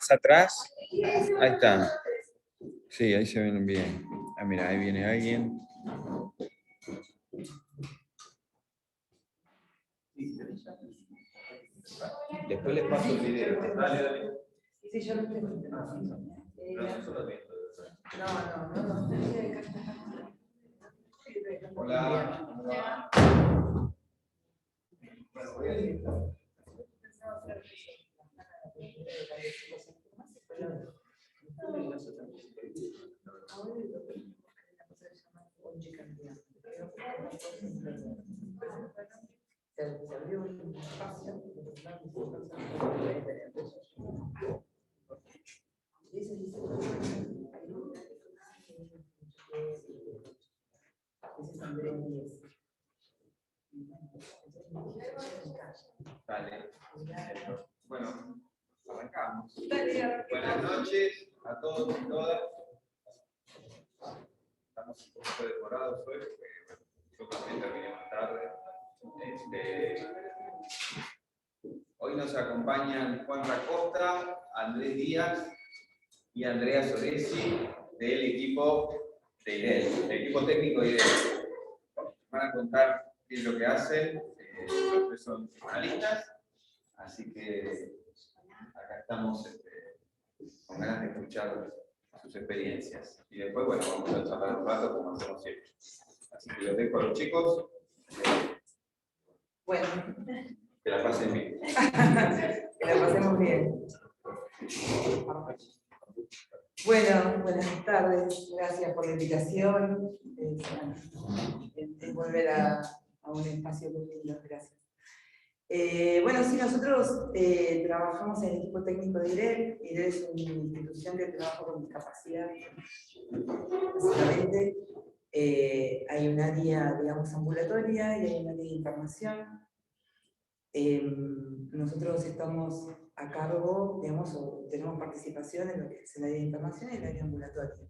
más atrás. Ahí está. Sí, ahí se ven bien. Ah, mira, ahí viene alguien. Después les paso el video. Dale, dale. Sí, yo lo tengo. No. Hola. Bueno, voy a ir. Se abrió un espacio. Vale. Bueno, arrancamos. Buenas noches a todos y todas. Estamos un poco decorados hoy, porque yo también terminé más tarde. Hoy nos acompañan Juan Racosta, Andrés Díaz y Andrea Soresi del equipo de IDEL, del equipo técnico de IDEL. Van a contar qué es lo que hacen. Los tres son analistas, así que acá estamos con ganas de escuchar sus experiencias. Y después, bueno, vamos a charlar un rato como hacemos siempre. Así que los dejo a los chicos. Bueno. Que la pasen bien. Que la pasemos bien. Bueno, buenas tardes. Gracias por la invitación. Es volver a un espacio muy lindo. Gracias. Bueno, sí, nosotros trabajamos en el equipo técnico de IDEL. IDEL es una institución que trabaja con discapacidad. Básicamente, hay un área, digamos, ambulatoria y hay un área de internación. Nosotros estamos a cargo, digamos, o tenemos participación en lo que es el área de internación y el área ambulatoria.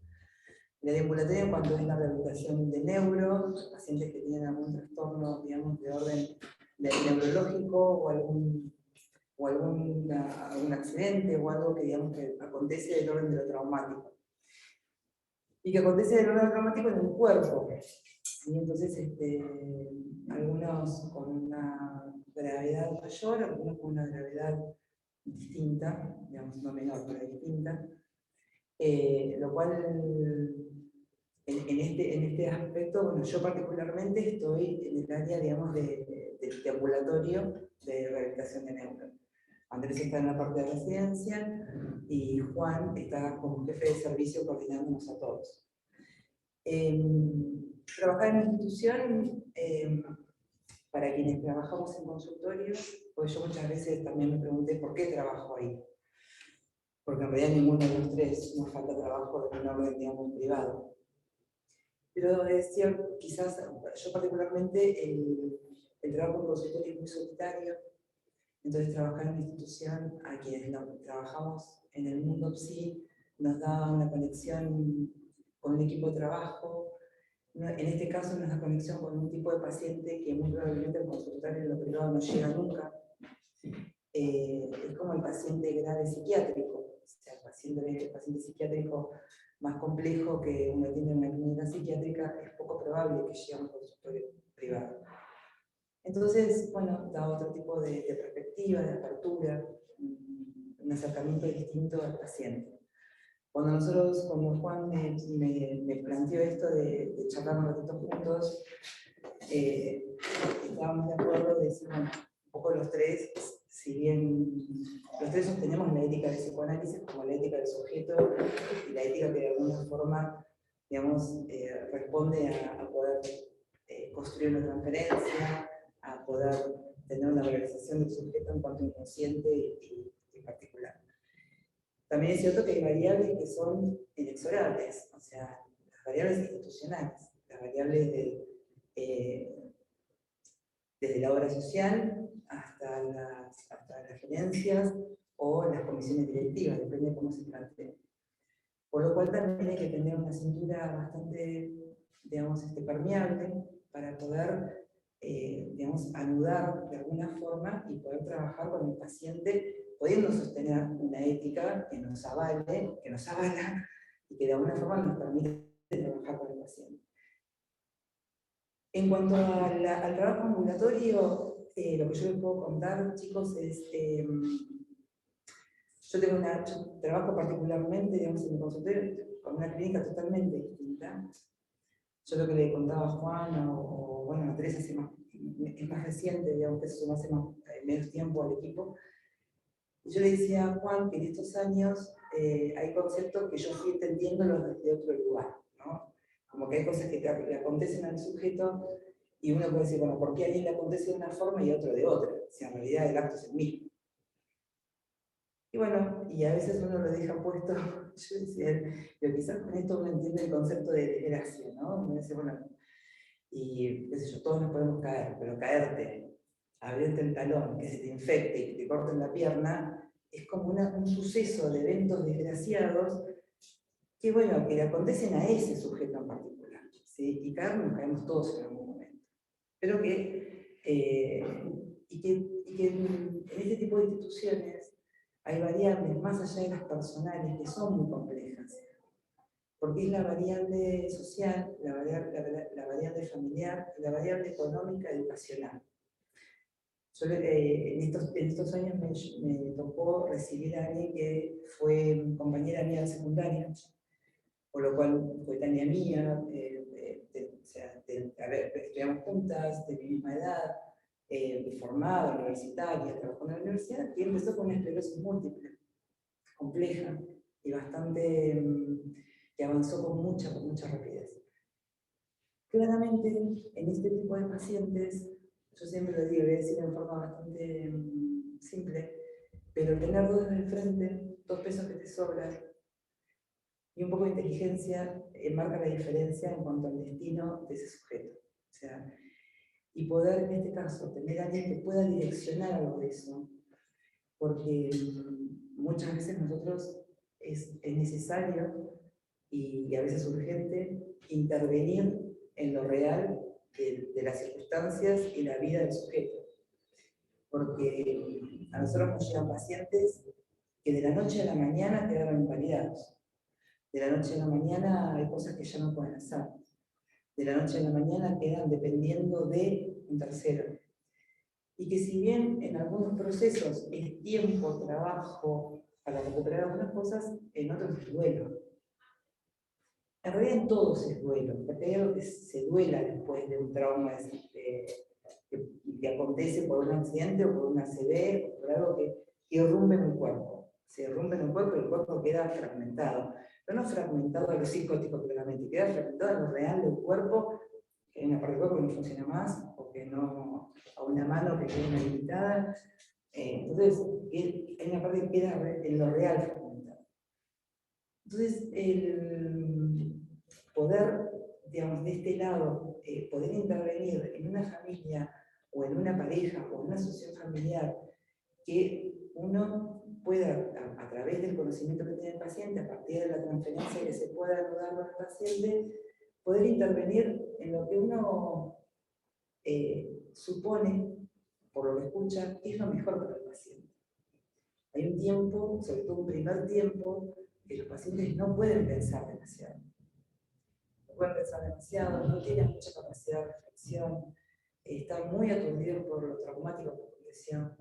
El área ambulatoria cuando es la rehabilitación de neuro, pacientes que tienen algún trastorno, digamos, de orden neurológico o algún accidente o algo que, digamos, que acontece del orden de lo traumático. Y que acontece del orden traumático en el cuerpo. Y entonces, algunos con una gravedad mayor, algunos con una gravedad distinta, digamos, no menor, pero distinta. Lo cual, en este aspecto, bueno, yo particularmente estoy en el área, digamos, de ambulatorio de rehabilitación de neuro. Andrés está en la parte de residencia y Juan está como jefe de servicio coordinándonos a todos. Trabajar en una institución, para quienes trabajamos en consultorio, pues yo muchas veces también me pregunté por qué trabajo ahí. Porque en realidad ninguno de los tres nos falta trabajo de un orden, digamos, privado. Pero es cierto, quizás yo particularmente el trabajo en consultorio es muy solitario, entonces trabajar en una institución a quienes trabajamos en el mundo PSI nos da una conexión con un equipo de trabajo. En este caso nos da conexión con un tipo de paciente que muy probablemente el consultorio en lo privado no llega nunca. Es como el paciente grave psiquiátrico, o sea, el paciente psiquiátrico más complejo que uno tiene en una clínica psiquiátrica, es poco probable que llegue a un consultorio privado. Entonces, bueno, da otro tipo de perspectiva, de apertura, un acercamiento distinto al paciente. Cuando Juan me planteó esto de charlar un ratito juntos, estábamos de acuerdo de decir, bueno, un poco los tres, si bien los tres sostenemos la ética del psicoanálisis como la ética del sujeto y la ética que de alguna forma, digamos, responde a poder construir una transferencia, a poder tener una valorización del sujeto en cuanto inconsciente y particular. También es cierto que hay variables que son inexorables, o sea, las variables institucionales, las variables desde la obra social hasta las gerencias o las comisiones directivas, depende de cómo se plantee. Por lo cual también hay que tener una cintura bastante, digamos, permeable para poder, digamos, anudar de alguna forma y poder trabajar con el paciente pudiendo sostener una ética que nos avala y que de alguna forma nos permite trabajar con el paciente. En cuanto al trabajo ambulatorio, lo que yo les puedo contar, chicos, es yo trabajo particularmente, digamos, en mi consultorio con una clínica totalmente distinta. Yo lo que le contaba a Juan o bueno, a Teresa es más reciente, digamos, que eso hace menos tiempo al equipo. Y yo le decía a Juan que en estos años hay conceptos que yo fui entendiéndolos desde otro lugar, ¿no? Como que hay cosas que le acontecen al sujeto y uno puede decir, bueno, ¿por qué a alguien le acontece de una forma y a otro de otra? Si en realidad el acto es el mismo. Y bueno, y a veces uno lo deja puesto, yo decía, pero quizás con esto uno entiende el concepto de desgracia, ¿no? Uno dice, bueno, y qué sé yo, todos nos podemos caer, pero caerte, abrirte el talón, que se te infecte y que te corten la pierna, es como un suceso de eventos desgraciados que, bueno, que le acontecen a ese sujeto en particular, ¿sí? Y caemos todos en algún momento. Pero que, en este tipo de instituciones hay variables más allá de las personales que son muy complejas, porque es la variable social, la variable familiar y la variable económica educacional. Yo, en estos años me tocó recibir a alguien que fue compañera mía de secundaria, por lo cual fue tarea mía, estudiamos juntas, de mi misma edad, formada, universitaria, trabajando en la universidad, y empezó con una esclerosis múltiple, compleja y bastante, que avanzó con mucha rapidez. Claramente, en este tipo de pacientes, yo siempre lo digo, voy a decir de forma bastante simple, pero tener dos en el frente, dos pesos que te sobran, y un poco de inteligencia marca la diferencia en cuanto al destino de ese sujeto. O sea, y poder, en este caso, tener a alguien que pueda direccionar algo de eso, porque muchas veces nosotros es necesario y a veces urgente intervenir en lo real de las circunstancias y la vida del sujeto. Porque a nosotros nos llegan pacientes que de la noche a la mañana quedaron invalidados. De la noche a la mañana hay cosas que ya no pueden hacer. De la noche a la mañana quedan dependiendo de un tercero. Y que si bien en algunos procesos es tiempo, trabajo para recuperar algunas cosas, en otros es duelo. En realidad en todos es duelo, porque hay algo que se duela después de un trauma que acontece por un accidente o por una ACV o por algo que irrumpe en el cuerpo. Se irrumpe en el cuerpo y el cuerpo queda fragmentado. Pero no fragmentado a lo psicótico claramente, queda fragmentado a lo real del cuerpo, que hay una parte del cuerpo que no funciona más, o que no, a una mano que queda inhabilitada. Entonces, hay una parte que queda en lo real fragmentada. Entonces, el poder, digamos, de este lado, poder intervenir en una familia o en una pareja o en una asociación familiar, que uno pueda, a través del conocimiento que tiene el paciente, a partir de la transferencia que se pueda ayudar al paciente, poder intervenir en lo que uno supone, por lo que escucha, que es lo mejor para el paciente. Hay un tiempo, sobre todo un primer tiempo, que los pacientes no pueden pensar demasiado. No pueden pensar demasiado, no tienen mucha capacidad de reflexión, están muy aturdidos por lo traumático que aconteció.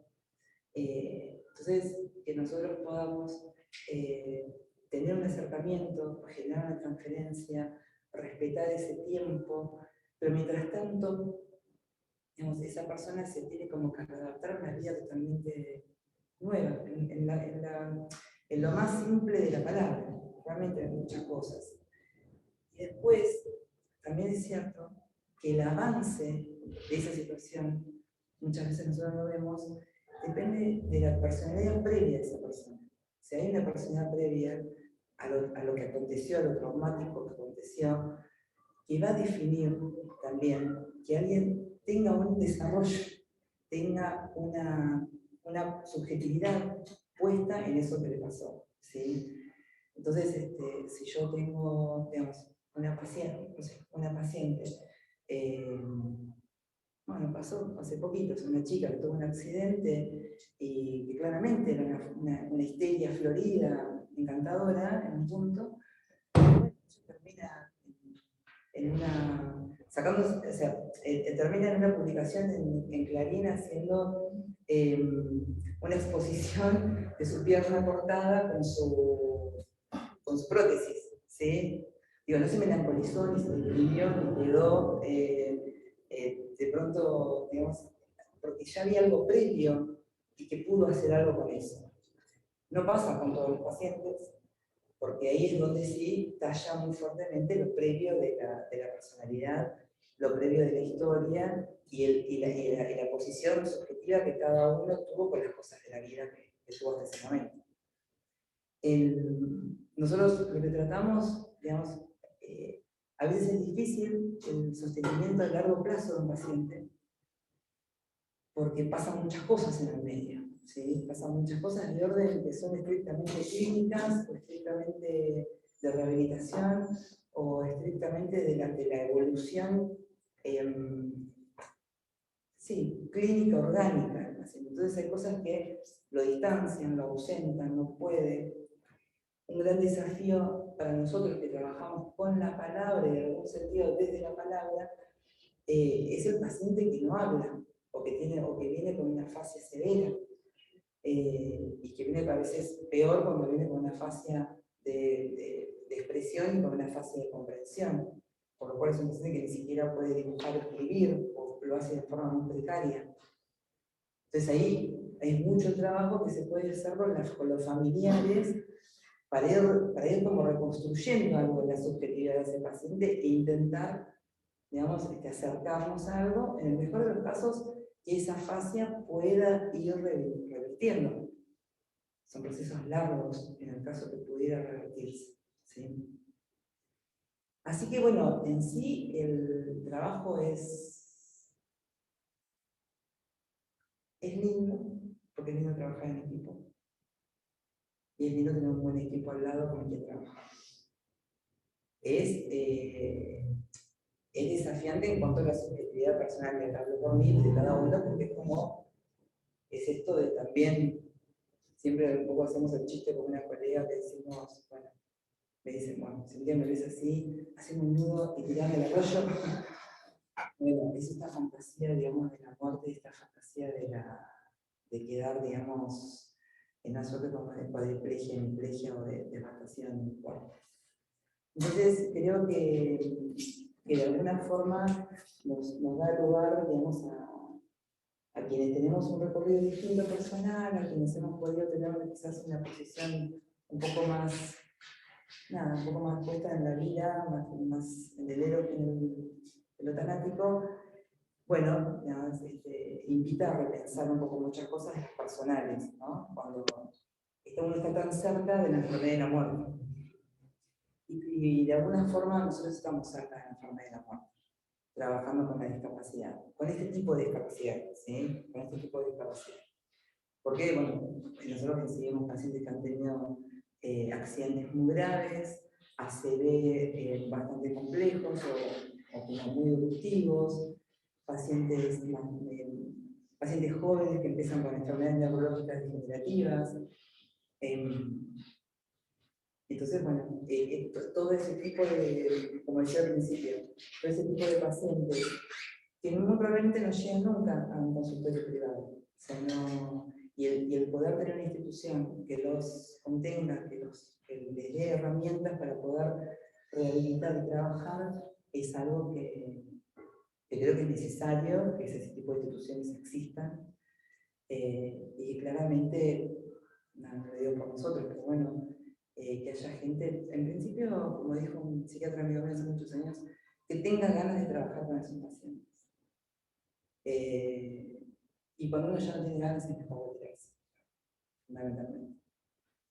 Entonces, que nosotros podamos tener un acercamiento, generar una transferencia, respetar ese tiempo, pero mientras tanto, digamos, esa persona se tiene como que adaptar a una vida totalmente nueva, en lo más simple de la palabra, realmente hay muchas cosas. Y después, también es cierto que el avance de esa situación, muchas veces nosotros lo vemos, depende de la personalidad previa de esa persona. Si hay una personalidad previa a lo que aconteció, a lo traumático que aconteció, que va a definir también que alguien tenga un desarrollo, tenga una subjetividad puesta en eso que le pasó, ¿sí? Entonces, si yo tengo, digamos, una paciente Bueno, pasó hace poquito, es una chica que tuvo un accidente y que claramente era una histeria florida, encantadora en un punto. Bueno, termina en una, sacando, o sea, termina en una publicación en Clarín haciendo una exposición de su pierna cortada con su prótesis, ¿sí? Digo, no se melancolizó, ni se deprimió, ni quedó de pronto, digamos, porque ya había algo previo y que pudo hacer algo con eso. No pasa con todos los pacientes, porque ahí es donde sí talla muy fuertemente lo previo de la personalidad, lo previo de la historia y la posición subjetiva que cada uno tuvo con las cosas de la vida que tuvo hasta ese momento. Nosotros lo que tratamos, digamos, a veces es difícil el sostenimiento a largo plazo de un paciente, porque pasan muchas cosas en el medio, ¿sí? Pasan muchas cosas de orden que son estrictamente clínicas, o estrictamente de rehabilitación, o estrictamente de la evolución sí, clínica orgánica del paciente. Entonces hay cosas que lo distancian, lo ausentan, no puede. Un gran desafío para nosotros que trabajamos con la palabra y en algún sentido desde la palabra, es el paciente que no habla o que viene con una afasia severa y que viene a veces peor cuando viene con una afasia de expresión y con una afasia de comprensión, por lo cual es un paciente que ni siquiera puede dibujar o escribir o lo hace de forma muy precaria. Entonces ahí hay mucho trabajo que se puede hacer con los familiares para ir como reconstruyendo algo de la subjetividad de ese paciente e intentar, digamos, acercarnos a algo, en el mejor de los casos, que esa fascia pueda ir revirtiendo. Son procesos largos en el caso que pudiera revertirse, ¿sí? Así que bueno, en sí el trabajo es lindo, porque es lindo trabajar en equipo. Y es lindo tener un buen equipo al lado con el que trabajar. Es desafiante en cuanto a la subjetividad personal que hablo por mí de cada uno, porque es esto de también, siempre un poco hacemos el chiste con una colega que decimos, bueno, me dicen, bueno, si un día me ves así, hacemos un nudo y tirame el arroyo. Bueno, es esta fantasía, digamos, de la muerte, esta fantasía de quedar, digamos, en una suerte como de cuadriplegia, hemiplegia o de devastación. Bueno. Entonces, creo que de alguna forma nos da lugar, digamos, a quienes tenemos un recorrido distinto personal, a quienes hemos podido tener quizás una posición un poco más, nada, un poco más puesta en la vida, más en lo tanático, bueno, digamos, invita a repensar un poco muchas cosas de las personales, ¿no? Cuando uno está tan cerca de la enfermedad y la muerte. Y de alguna forma nosotros estamos cerca de la enfermedad y la muerte, trabajando con la discapacidad, con este tipo de discapacidad, ¿sí? Con este tipo de discapacidad. Porque, bueno, nosotros recibimos pacientes que han tenido accidentes muy graves, ACV bastante complejos o como muy eruptivos, pacientes jóvenes que empiezan con enfermedades neurológicas degenerativas. Entonces, bueno, todo ese tipo de, como decía al principio, todo ese tipo de pacientes que muy probablemente no llegan nunca a un consultorio privado. O sea, y el poder tener una institución que los contenga, que les dé herramientas para poder rehabilitar y trabajar, es algo que creo que es necesario, que ese tipo de instituciones existan, y que claramente, no lo digo por nosotros, pero bueno, que haya gente, en principio, como dijo un psiquiatra amigo mío hace muchos años, que tenga ganas de trabajar con esos pacientes. Y cuando uno ya no tiene ganas, es mejor retirarse, fundamentalmente.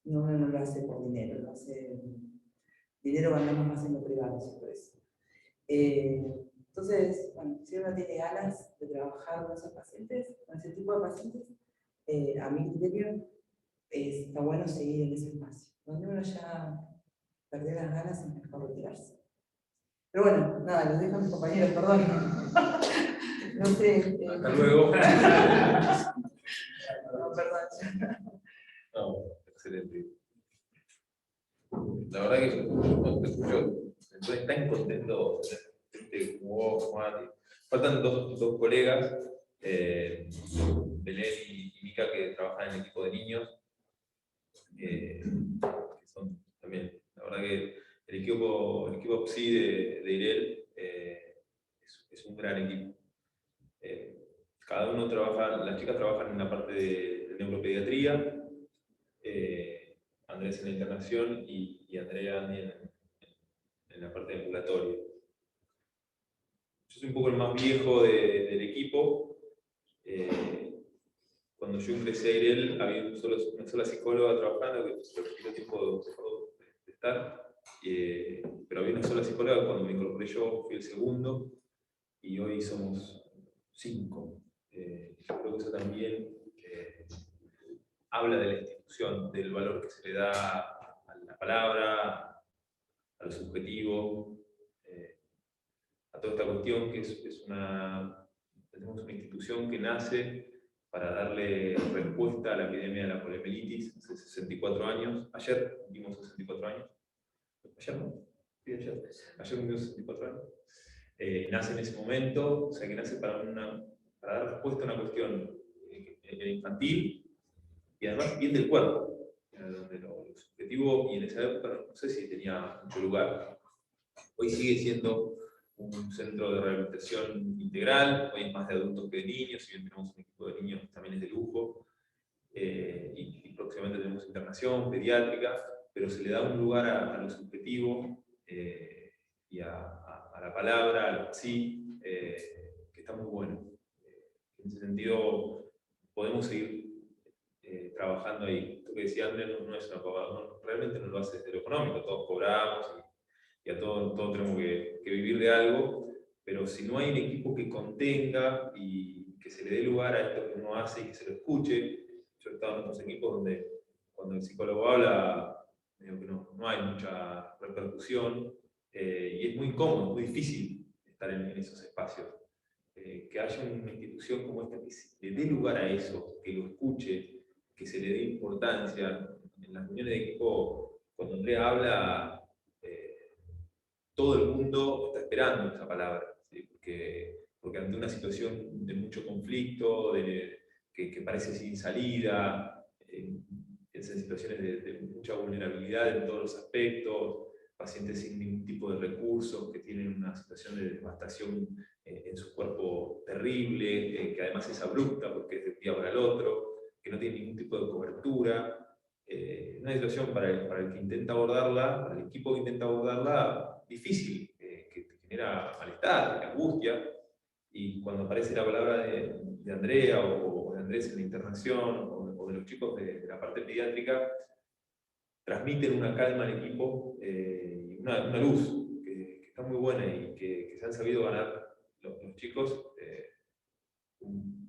Uno no lo hace por dinero, lo hace. Dinero ganamos más en lo privado, por eso. Entonces, bueno, si uno tiene ganas de trabajar con esos pacientes, con ese tipo de pacientes, a mi criterio, está bueno seguir en ese espacio. Cuando uno ya perdió las ganas, es mejor retirarse. Pero bueno, nada, los dejo a mis compañeros, perdón. No sé. Hasta luego. No, perdón. No, excelente. La verdad que yo te escucho, estoy tan contento de tener gente como vos, como Mati. Faltan dos colegas, Belén y Mica, que trabajan en el equipo de niños, que son también, la verdad que el equipo PSI de IREL es un gran equipo. Cada uno trabaja, las chicas trabajan en la parte de neuropediatría, Andrés en la internación y Andrea en la parte de ambulatorio. Yo soy un poco el más viejo del equipo. Cuando yo ingresé a IREL había una sola psicóloga trabajando, que el tiempo de estar, pero había una sola psicóloga. Cuando me incorporé yo fui el segundo y hoy somos 5. Yo creo que eso también habla de la institución, del valor que se le da a la palabra, a lo subjetivo, a toda esta cuestión que tenemos una institución que nace para darle respuesta a la epidemia de la poliomielitis hace 64 años. Ayer cumplimos 64 años. ¿Ayer no? Sí, ayer. Ayer cumplimos 64 años. Nace en ese momento, o sea que nace para dar respuesta a una cuestión infantil y además bien del cuerpo, donde lo subjetivo, y en esa época no sé si tenía mucho lugar. Hoy sigue siendo un centro de rehabilitación integral, hoy es más de adultos que de niños, si bien tenemos un equipo de niños también es de lujo, y próximamente tenemos internación pediátrica, pero se le da un lugar a lo subjetivo y a la palabra, al sí, que está muy bueno. En ese sentido, podemos seguir trabajando ahí. Esto que decía Andrés no es una pavada, realmente no lo hace desde lo económico, todos cobramos y a todos tenemos que vivir de algo, pero si no hay un equipo que contenga y que se le dé lugar a esto que uno hace y que se lo escuche. Yo he estado en otros equipos donde cuando el psicólogo habla, digo que no hay mucha repercusión, y es muy incómodo, muy difícil estar en esos espacios. Que haya una institución como esta que se le dé lugar a eso, que lo escuche, que se le dé importancia. En las reuniones de equipo, cuando Andrea habla, todo el mundo está esperando esa palabra, ¿sí? Porque ante una situación de mucho conflicto, que parece sin salida, en situaciones de mucha vulnerabilidad en todos los aspectos, pacientes sin ningún tipo de recursos, que tienen una situación de devastación en su cuerpo terrible, que además es abrupta porque es de un día para el otro, que no tiene ningún tipo de cobertura. Una situación para el que intenta abordarla, para el equipo que intenta abordarla, difícil, que te genera malestar, angustia, y cuando aparece la palabra de Andrea o de Andrés en la internación o de los chicos de la parte pediátrica, transmiten una calma al equipo y una luz que está muy buena y que se han sabido ganar los chicos con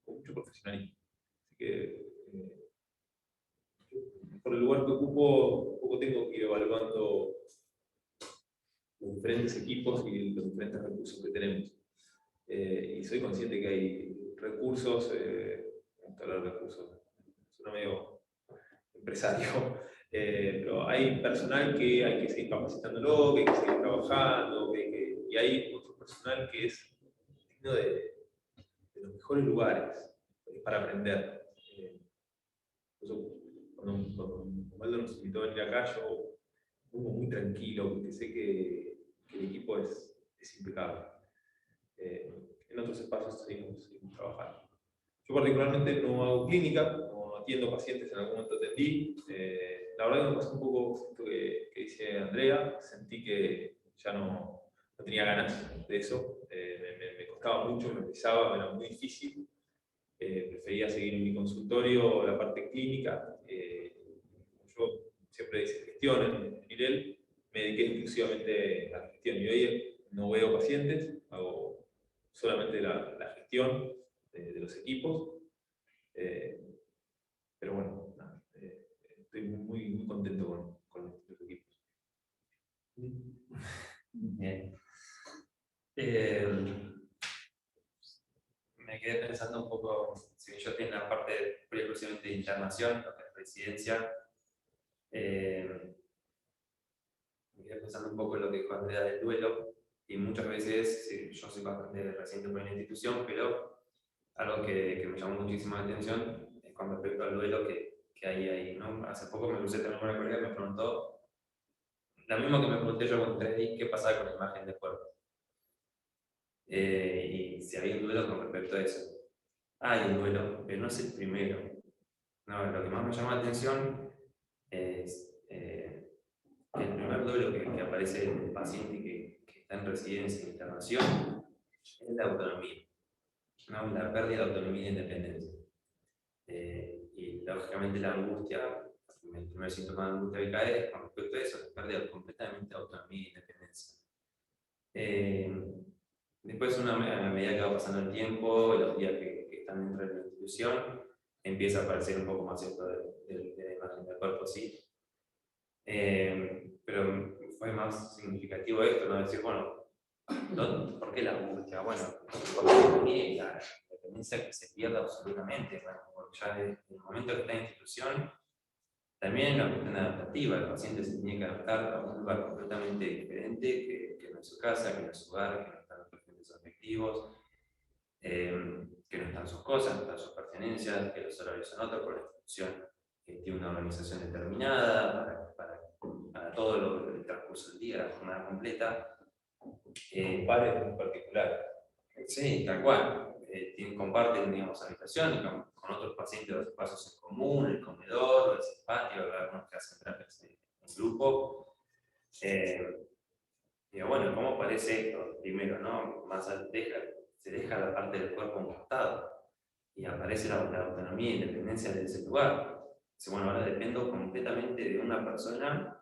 mucho profesionalismo. Así que por el lugar que ocupo, un poco tengo que ir evaluando los diferentes equipos y los diferentes recursos que tenemos. Y soy consciente que hay recursos, me gusta hablar de recursos, suena medio empresario, pero hay personal que hay que seguir capacitándolo, que hay que seguir trabajando, y hay otro personal que es digno de los mejores lugares para aprender. Cuando Osvaldo nos invitó a venir acá, yo muy tranquilo, porque sé que el equipo es impecable. En otros espacios seguimos trabajando. Yo particularmente no hago clínica, no atiendo pacientes, en algún momento atendí. La verdad que me pasó un poco esto que dice Andrea, sentí que ya no tenía ganas de eso, me costaba mucho, me pesaba, me era muy difícil. Prefería seguir en mi consultorio la parte clínica. Yo siempre hice gestión en IREL, me dediqué exclusivamente a la gestión y hoy no veo pacientes, hago solamente la gestión de los equipos. Pero bueno, nada, estoy muy contento con los equipos. Bien. internación, lo que es residencia, me quedé pensando un poco en lo que dijo Andrea del duelo, y muchas veces, sí, yo soy bastante reciente por una institución, pero algo que me llamó muchísimo la atención es con respecto al duelo que hay ahí, ¿no? Hace poco me crucé también con una colega que me preguntó, lo mismo que me pregunté yo cuando entré ahí, qué pasaba con la imagen del cuerpo. Y si había un duelo con respecto a eso. Hay un duelo, pero no es el primero. No, lo que más me llama la atención es el primer duelo que aparece en el paciente que está en residencia en internación es la autonomía, ¿no? La pérdida de autonomía e independencia. Y lógicamente la angustia, el primer síntoma de angustia que cae es con respecto a eso, la pérdida completamente de autonomía e independencia. Después, a medida que va pasando el tiempo, los días que están dentro de la institución, empieza a aparecer un poco más esto de la imagen del cuerpo, sí. Pero fue más significativo esto, ¿no? Decir, bueno, ¿por qué la angustia? Bueno, porque para mí la independencia que se pierde absolutamente, bueno, porque ya desde el momento que está en institución, también la cuestión adaptativa, el paciente se tiene que adaptar a un lugar completamente diferente que no es su casa, que no es su hogar, que no están los perfiles afectivos, que no están sus cosas, no están sus pertenencias, que los horarios son otros, por la institución que tiene una organización determinada para todo el transcurso del día, la jornada completa. Pares en particular. Sí, tal cual. Comparten, digamos, habitación con otros pacientes los espacios en común, el comedor, el patio, algunos que hacen terapias en grupo. Y bueno, ¿cómo parece esto? Primero, ¿no? Se deja la parte del cuerpo a un costado y aparece la autonomía e independencia de ese lugar. Dice, bueno, ahora dependo completamente de una persona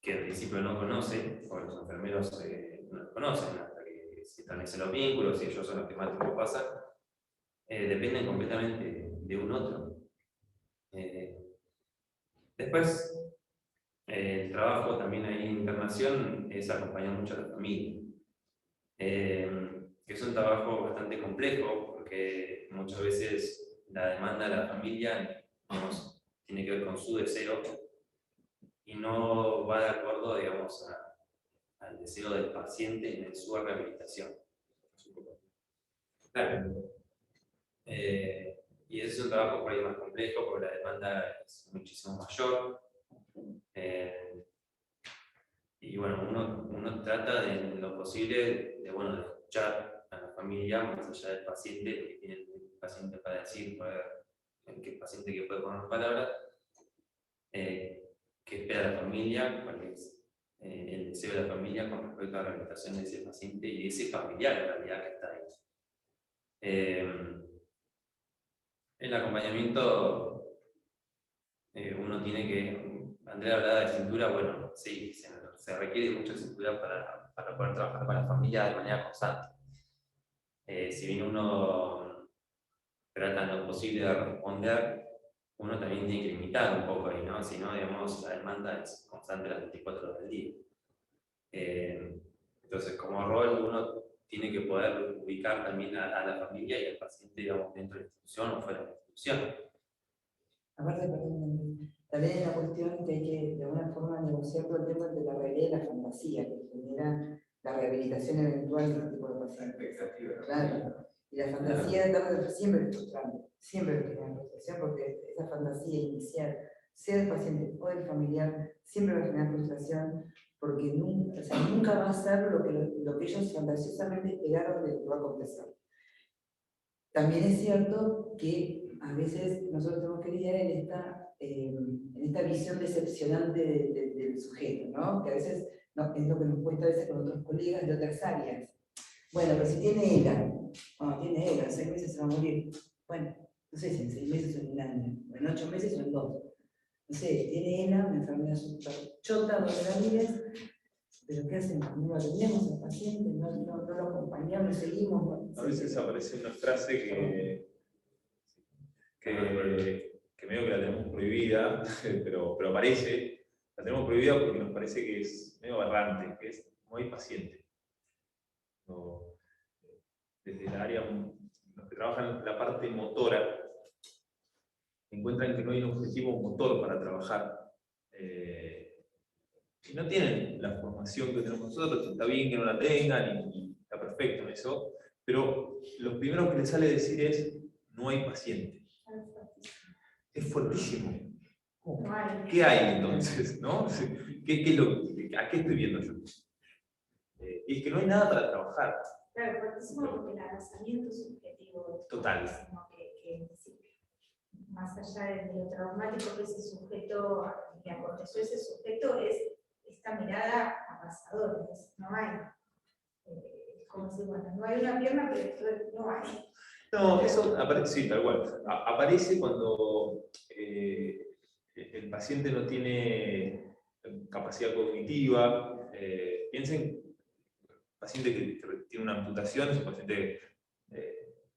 que al principio no conoce, o los enfermeros no lo conocen, hasta que se establecen los vínculos y ellos son los que más tiempo pasan, dependen completamente de un otro. Después, el trabajo también ahí en internación es acompañar mucho a la familia, que es un trabajo bastante complejo porque muchas veces la demanda de la familia, digamos, tiene que ver con su deseo y no va de acuerdo, digamos, al deseo del paciente en su rehabilitación. Claro. Y ese es un trabajo por ahí más complejo porque la demanda es muchísimo mayor. Y bueno, uno trata de lo posible de escuchar a la familia más allá del paciente, lo que tiene el paciente para decir, el paciente que puede poner palabras, qué espera la familia, cuál es el deseo de la familia con respecto a la rehabilitación de ese paciente y de ese familiar en realidad que está ahí. El acompañamiento, uno tiene que, Andrea hablaba de cintura, bueno, sí, se requiere mucha cintura para poder trabajar con la familia de manera constante. Si bien uno trata en lo posible de responder, uno también tiene que limitar un poco ahí, ¿no? Si no, digamos, la demanda es constante las 24 horas del día. Entonces, como rol, uno tiene que poder ubicar también a la familia y al paciente, digamos, dentro de la institución o fuera de la institución. Aparte, perdón, también hay una cuestión que hay que de alguna forma negociar todo el tema entre la realidad y la fantasía que genera la rehabilitación eventual de este tipo de pacientes. Claro. Y la fantasía siempre es frustrante, siempre genera frustración porque esa fantasía inicial, sea del paciente o del familiar, siempre va a generar frustración porque nunca va a ser lo que ellos fantasiosamente esperaron de que va a acontecer. También es cierto que a veces nosotros tenemos que lidiar en esta visión decepcionante del sujeto, ¿no? Que a veces es lo que nos cuesta a veces con otros colegas de otras áreas. Bueno, pero si tiene ELA, tiene ELA, en 6 meses se va a morir. Bueno, no sé si en 6 meses o en 1 año, o en 8 meses o en 2. No sé, tiene ELA, una enfermedad súper chota, donde la vives, pero ¿qué hacemos? No lo atendemos al paciente, no lo acompañamos, seguimos. A veces aparece una frase que medio que la tenemos prohibida, pero aparece, la tenemos prohibida porque nos parece que es medio aberrante, que es no hay paciente. No, desde el área, los que trabajan la parte motora, encuentran que no hay un objetivo motor para trabajar. Y no tienen la formación que tenemos nosotros, está bien que no la tengan y está perfecto en eso, pero lo primero que les sale decir es: no hay paciente. Es fuertísimo. ¿Qué hay entonces? ¿No? ¿A qué estoy viendo yo? Y es que no hay nada para trabajar. Claro, fuertísimo porque el abrazamiento subjetivo. Total. Que más allá de lo traumático que ese sujeto le aconteció, ese sujeto es esta mirada abrasadora, no hay. Como si, bueno, no hay una pierna, pero esto no hay. No, eso aparece, sí, tal cual. Aparece cuando el paciente no tiene capacidad cognitiva. Piensen, paciente que tiene una amputación es un paciente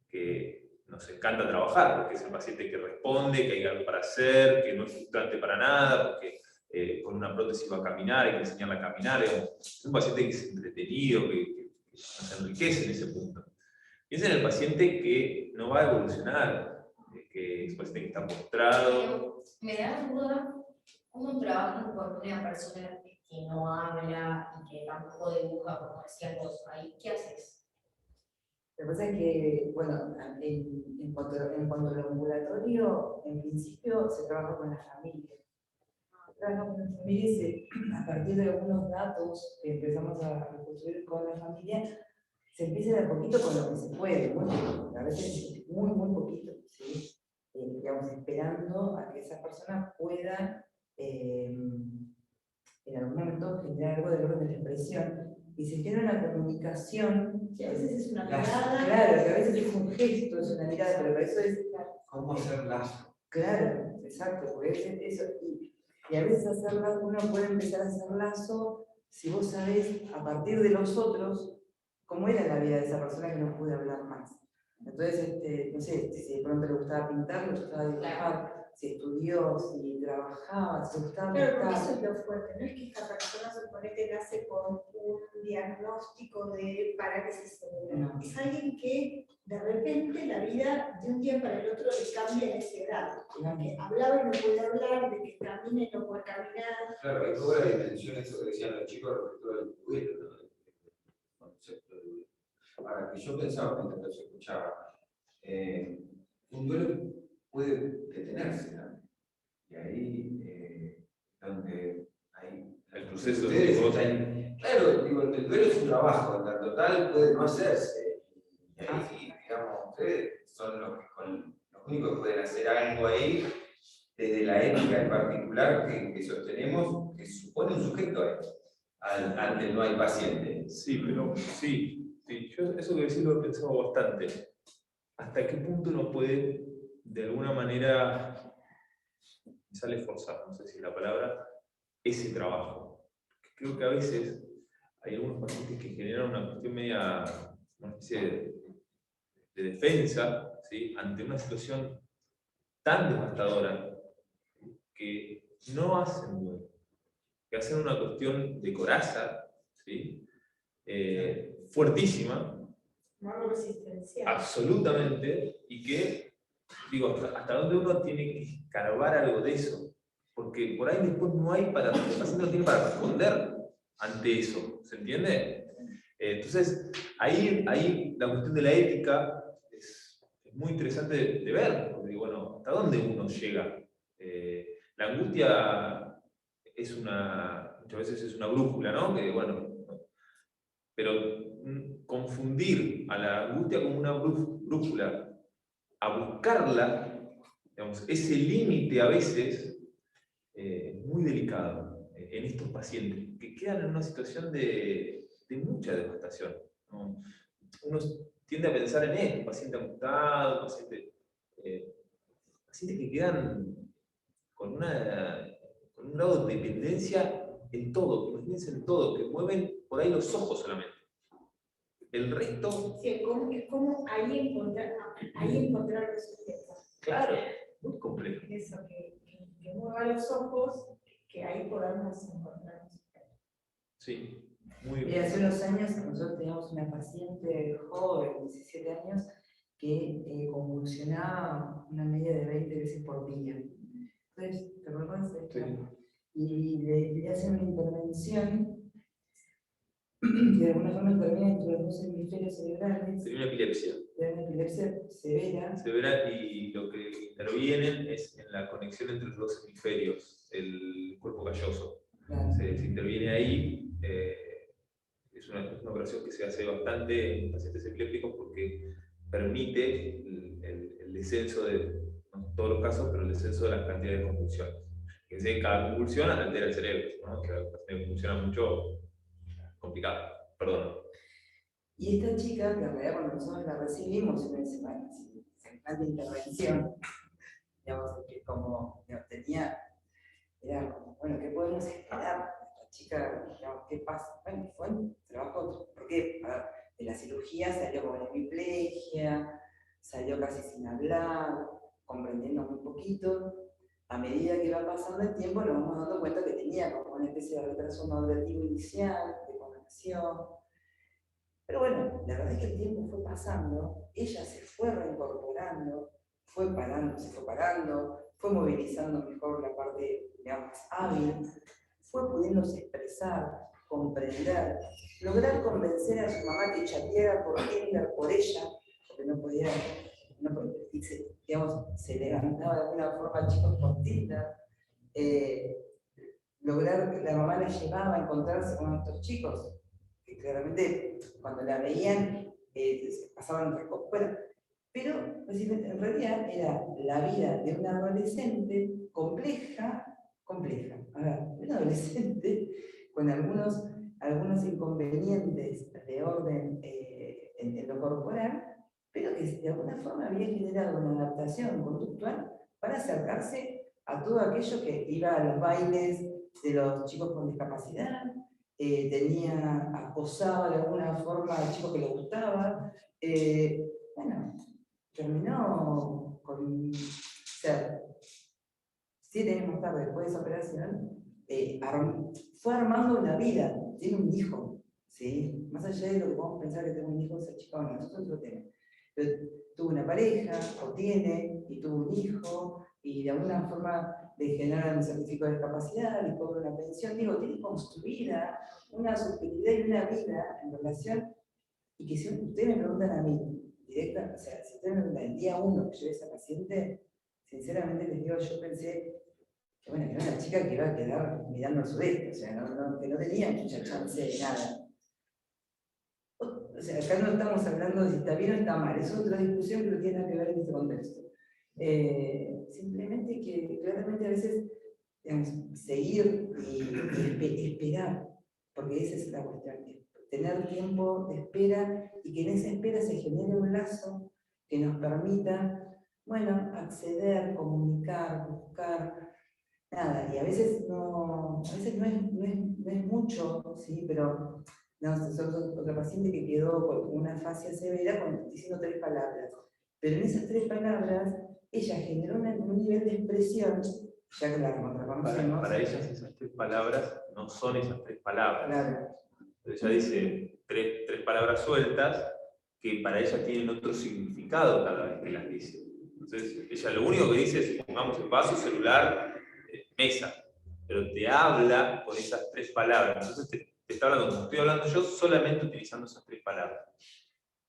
que nos encanta trabajar, porque es el paciente que responde, que hay algo para hacer, que no es frustrante para nada, porque con una prótesis va a caminar, hay que enseñarle a caminar. Es un paciente que es entretenido, que nos enriquece en ese punto. Piensa en el paciente que no va a evolucionar, que es un paciente que está postrado. Me da duda cómo trabajan con una persona que no habla y que tampoco dibuja, como decías vos, ahí, ¿qué haces? Lo que pasa es que, bueno, en cuanto al ambulatorio, en principio se trabaja con la familia. Trabaja con la familia y a partir de algunos datos que empezamos a construir con la familia, se empieza de a poquito con lo que se puede, muy poquito, a veces muy poquito, ¿sí? Digamos, esperando a que esa persona pueda en algún momento generar algo del orden de la expresión, y se genera una comunicación, Que a veces es una mirada. claro, que a veces es un gesto, es una mirada, pero eso es... ¿Cómo hacer lazo? Claro, exacto, porque eso, y a veces uno puede empezar a hacer lazo si vos sabés, a partir de los otros, cómo era la vida de esa persona que no pude hablar más. Entonces, no sé, si de pronto le gustaba pintar, le gustaba dibujar, si estudió, si trabajaba, si le gustaba Claro, porque pintar. eso es lo fuerte, no es que esta persona suponete nace con un diagnóstico de parálisis cerebral. No. Es alguien que de repente la vida de un día para el otro le cambia en ese grado. Que hablaba y no puede hablar, de que camina y no puede caminar. Claro, hay toda la dimensión, eso que decían los chicos respecto del duelo, ¿no? El concepto de duelo. Ahora, que yo pensaba mientras los escuchaba, un duelo puede detenerse también. Y ahí, donde hay El proceso ustedes de están, claro, digo, el duelo es un trabajo, en tanto tal puede no hacerse. Y ahí, digamos, ustedes son los únicos que pueden hacer algo ahí, desde la ética en particular que sostenemos, que supone un sujeto ante el no hay paciente. Sí, pero sí, yo eso que decís lo he pensado bastante. ¿Hasta qué punto uno puede, de alguna manera, me sale forzar, no sé si es la palabra, ese trabajo? Creo que a veces hay algunos pacientes que generan una cuestión media, una especie de defensa, ¿sí?, ante una situación tan devastadora que no hacen duelo, que hacen una cuestión de coraza, ¿sí?, fuertísima, Más resistencial. absolutamente, y que, digo, hasta dónde uno tiene que escarbar algo de eso, porque por ahí después no hay para, el paciente no tiene para responder ante eso, ¿se entiende? Entonces, ahí la cuestión de la ética es muy interesante de ver, porque bueno, ¿hasta dónde uno llega? La angustia muchas veces es una brújula, ¿no? Que bueno, pero confundir a la angustia como una brújula, a buscarla, digamos, ese límite a veces es muy delicado en estos pacientes que quedan en una situación de mucha devastación, ¿no? Uno tiende a pensar en esto, paciente amputado, pacientes que quedan con un grado de dependencia en todo, imagínense en todo, que mueven por ahí los ojos solamente. El resto... Sí, es como ahí encontrar resultados. Claro, muy complejo. Eso, que mueva los ojos, que ahí podamos encontrar resultados. Sí, muy Y bien. hace unos años nosotros teníamos una paciente joven, 17 años, que convulsionaba una media de 20 veces por día. Entonces, ¿te acuerdas de esto? Sí. Y le hacen una intervención que de alguna forma interviene entre los dos hemisferios cerebrales, Sería una epilepsia. de una epilepsia severa. Severa, y lo que intervienen es en la conexión entre los dos hemisferios, el cuerpo calloso. Claro. Se interviene ahí. Es una operación que se hace bastante en pacientes epilépticos porque permite el descenso de, no en todos los casos, pero el descenso de las cantidades de convulsiones. Que cada convulsión altera el cerebro, ¿no? Que la paciente funciona mucho, complicado, perdón. Y esta chica, que en realidad cuando nosotros la recibimos, una semejante intervención, digamos, que como digamos, era como, bueno, ¿qué podemos esperar? La chica, digamos, ¿qué pasa? Bueno, fue un trabajo, porque a ver, de la cirugía salió con hemiplegia, salió casi sin hablar, comprendiendo muy poquito. A medida que va pasando el tiempo nos vamos dando cuenta que tenía como una especie de retraso madurativo inicial, de cognición. Pero bueno, la verdad es que el tiempo fue pasando, ella se fue reincorporando, se fue parando, fue movilizando mejor la parte, digamos, hábil, fue pudiéndose expresar, comprender, lograr convencer a su mamá que chateara por Tinder por ella, porque no podía, digamos, se levantaba de alguna forma chicos por Tinder, lograr que la mamá la llevaba a encontrarse con estos chicos, que claramente cuando la veían pasaban otras cosas. Bueno, pero en realidad era la vida de una adolescente compleja, a ver, de una adolescente con algunos inconvenientes de orden en lo corporal, pero que de alguna forma había generado una adaptación conductual para acercarse a todo aquello que iba a los bailes de los chicos con discapacidad, acosaba de alguna forma al chico que le gustaba. Bueno, terminó con, o sea, 7 años más tarde, después de esa operación, fue armando una vida, tiene un hijo, ¿sí? Más allá de lo que podemos pensar que tengo un hijo, esa chica, bueno, eso es otro tema. Pero tuvo una pareja, o tiene, y tuvo un hijo, y de alguna forma le generan un certificado de discapacidad, le cobra una pensión, digo, tiene construida una subjetividad y una vida en relación, y que si ustedes me preguntan a mí, directa, o sea, si ustedes me preguntan el día 1 que yo vi a esa paciente, sinceramente les digo, yo pensé que, bueno, que era una chica que iba a quedar mirando al sudeste, o sea, que no tenía mucha chance de nada. O sea, acá no estamos hablando de si está bien o está mal, es otra discusión que no tiene nada que ver en este contexto. Simplemente que claramente a veces, digamos, seguir y esperar, porque esa es la cuestión, tener tiempo de espera y que en esa espera se genere un lazo que nos permita, bueno, acceder, comunicar, buscar, nada, y a veces no es mucho, ¿sí? Pero no, sos otra paciente que quedó con una fascia severa diciendo 3 palabras. Pero en esas 3 palabras, ella generó un nivel de expresión, ya que la reconocemos. Para ellas esas 3 palabras no son esas 3 palabras. Claro. Ella dice 3 palabras sueltas que para ella tienen otro significado cada vez que las dice. Entonces, ella lo único que dice es, pongamos en vaso, celular, mesa. Pero te habla con esas 3 palabras. Entonces te está hablando, como estoy hablando yo, solamente utilizando esas 3 palabras.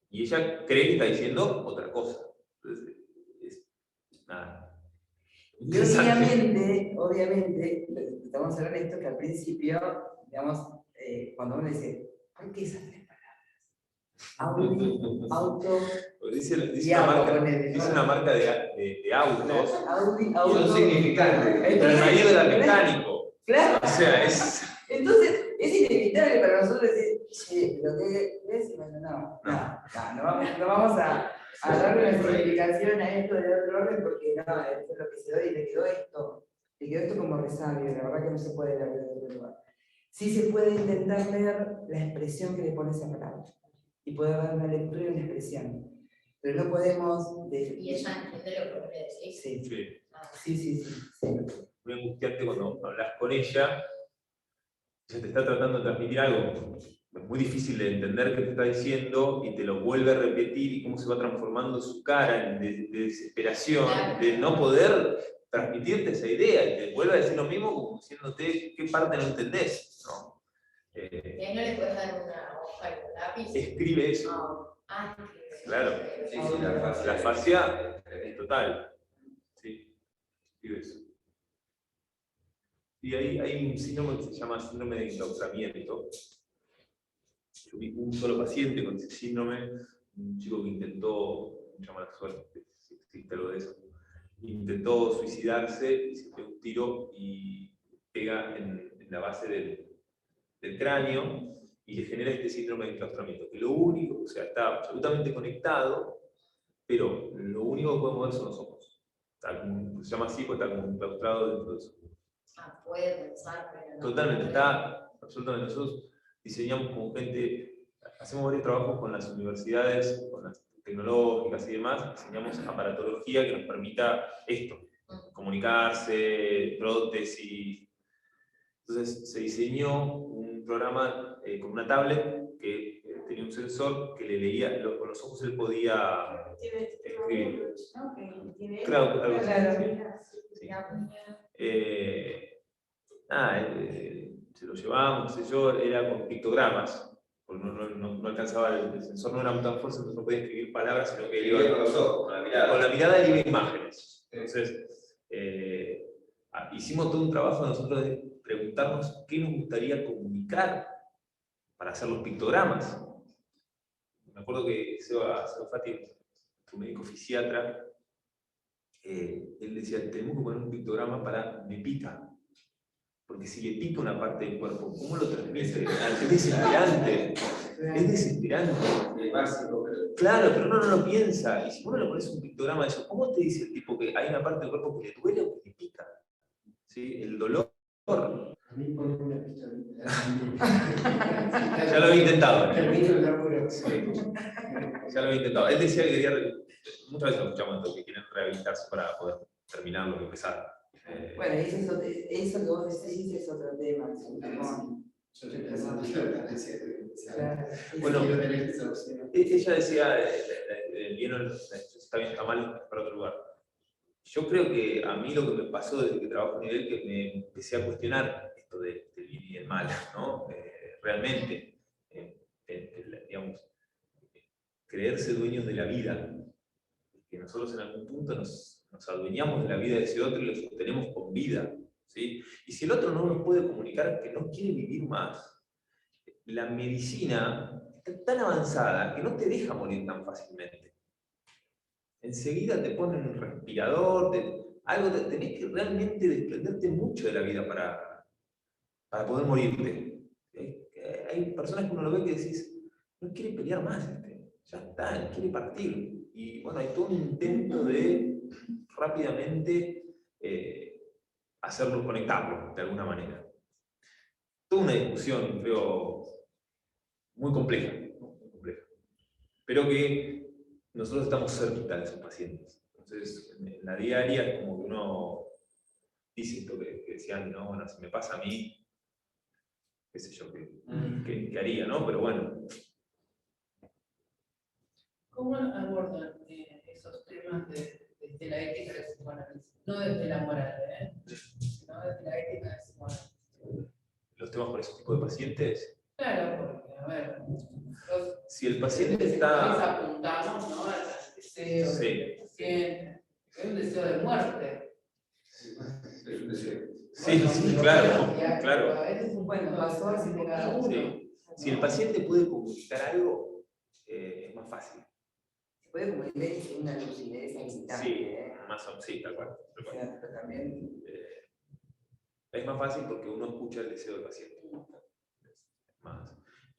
Y ella cree que está diciendo otra cosa. Entonces, nada. Y obviamente, estamos hablando de esto que al principio, digamos, cuando uno dice, ¿por qué esas 3 palabras? Audi, auto. Dice diablo, una marca de autos. Audi, Son significantes. Pero el marido era mecánico. Claro. O sea, es. Entonces, es inevitable para nosotros decir, sí, lo que es, bueno, no vamos a darle una significación a esto de otro orden, porque no, esto es lo que se dio y le quedó esto como resabio, la verdad que no se puede leer de otro lugar. Sí se puede intentar leer la expresión que le pone esa palabra, y puede haber una lectura y una expresión, pero no podemos... Y ella entiende lo que vos le decís. Sí. Muy angustiante cuando hablas con ella, ella te está tratando de transmitir algo es muy difícil de entender qué te está diciendo y te lo vuelve a repetir y cómo se va transformando su cara de desesperación, de no poder transmitirte esa idea y te vuelve a decir lo mismo como diciéndote qué parte no entendés, ¿no? ¿Y ahí no le puedes dar una hoja y un lápiz? Escribe eso. Escribe. Claro. Sí, sí, La fascia es total. Sí, escribe eso. Y hay un síndrome que se llama síndrome de enclaustramiento. Yo vi un solo paciente con ese síndrome, un chico que intentó, mucha mala suerte, si existe algo de eso, intentó suicidarse y se pegó un tiro y pega en la base del cráneo y le genera este síndrome de enclaustramiento, que lo único, o sea, está absolutamente conectado, pero lo único que puede mover son los ojos. Se llama así porque está como enclaustrado dentro de eso. Puede pensar, pero no. Totalmente, está absolutamente. Nosotros diseñamos con gente, hacemos varios trabajos con las universidades, con las tecnológicas y demás, diseñamos aparatología que nos permita esto, comunicarse, prótesis. Entonces se diseñó un programa con una tablet que tenía un sensor que le leía, con los ojos él podía escribir. Claro, algo así. Sí. Se lo llevábamos, qué sé yo, era con pictogramas, porque no alcanzaba, el sensor no era tan fuerte, entonces no podía escribir palabras, sino que iba con los ojos, con la mirada. Con la mirada él iba imágenes. Entonces, hicimos todo un trabajo nosotros de preguntarnos qué nos gustaría comunicar para hacer los pictogramas. Me acuerdo que Seba Fati, tu médico fisiatra, él decía, tenemos que poner un pictograma para me pica. Porque si le pica una parte del cuerpo, ¿cómo lo transmite? Es desesperante. Es desesperante. Es básico, pero... Claro, pero uno no lo piensa. Y si uno le pones un pictograma de eso, ¿cómo te dice el tipo que hay una parte del cuerpo que le duele o que le pica? ¿Sí? El dolor. A mí ponen una pistolita. Ya lo había intentado. Termino el laburo. Sí. Ya lo había intentado. Él decía que quería, muchas veces lo escuchamos esto, que quieren rehabilitarse para poder terminar lo que empezaron. Bueno, eso que vos decís es otro tema. Yo estoy pensando en la violencia. Claro. Bueno, quiero tener esa opción. ella decía, bien o está bien, está mal, es para otro lugar. Yo creo que a mí lo que me pasó desde que trabajo a nivel, que me empecé a cuestionar esto del bien y del mal, ¿no? Realmente, digamos, creerse dueños de la vida, que nosotros en algún punto nos adueñamos de la vida de ese otro y lo sostenemos con vida, ¿sí? Y si el otro no nos puede comunicar que no quiere vivir más, la medicina está tan avanzada que no te deja morir tan fácilmente. Enseguida te ponen un respirador, tenés que realmente desprenderte mucho de la vida para poder morirte. Hay personas que uno lo ve que decís, no quiere pelear más, ya está, quiere partir. Y bueno, hay todo un intento de rápidamente hacerlo, conectarlo de alguna manera. Toda una discusión, creo, muy compleja, ¿no? Muy compleja. Pero que nosotros estamos cerquita de esos pacientes. Entonces, en la diaria es como que uno dice esto que decían, ¿no? Bueno, si me pasa a mí, qué sé yo, qué haría, ¿no? Pero bueno. ¿Cómo abordan esos temas desde la ética del psicoanálisis? No desde la moral, sino desde la ética del psicoanálisis. Los temas con ese tipo de pacientes. Claro, porque, a ver, si el paciente está... apuntamos, ¿no? Al deseo del paciente, es un deseo de muerte. Es un deseo. Sí, claro, claro. A veces es un buen paso de cada uno. Sí. Si el paciente puede comunicar algo, es más fácil. Se puede comunicar una lucidez excitante. Sí, más o menos, sí, tal cual. O sea, pero también... es más fácil porque uno escucha el deseo del paciente.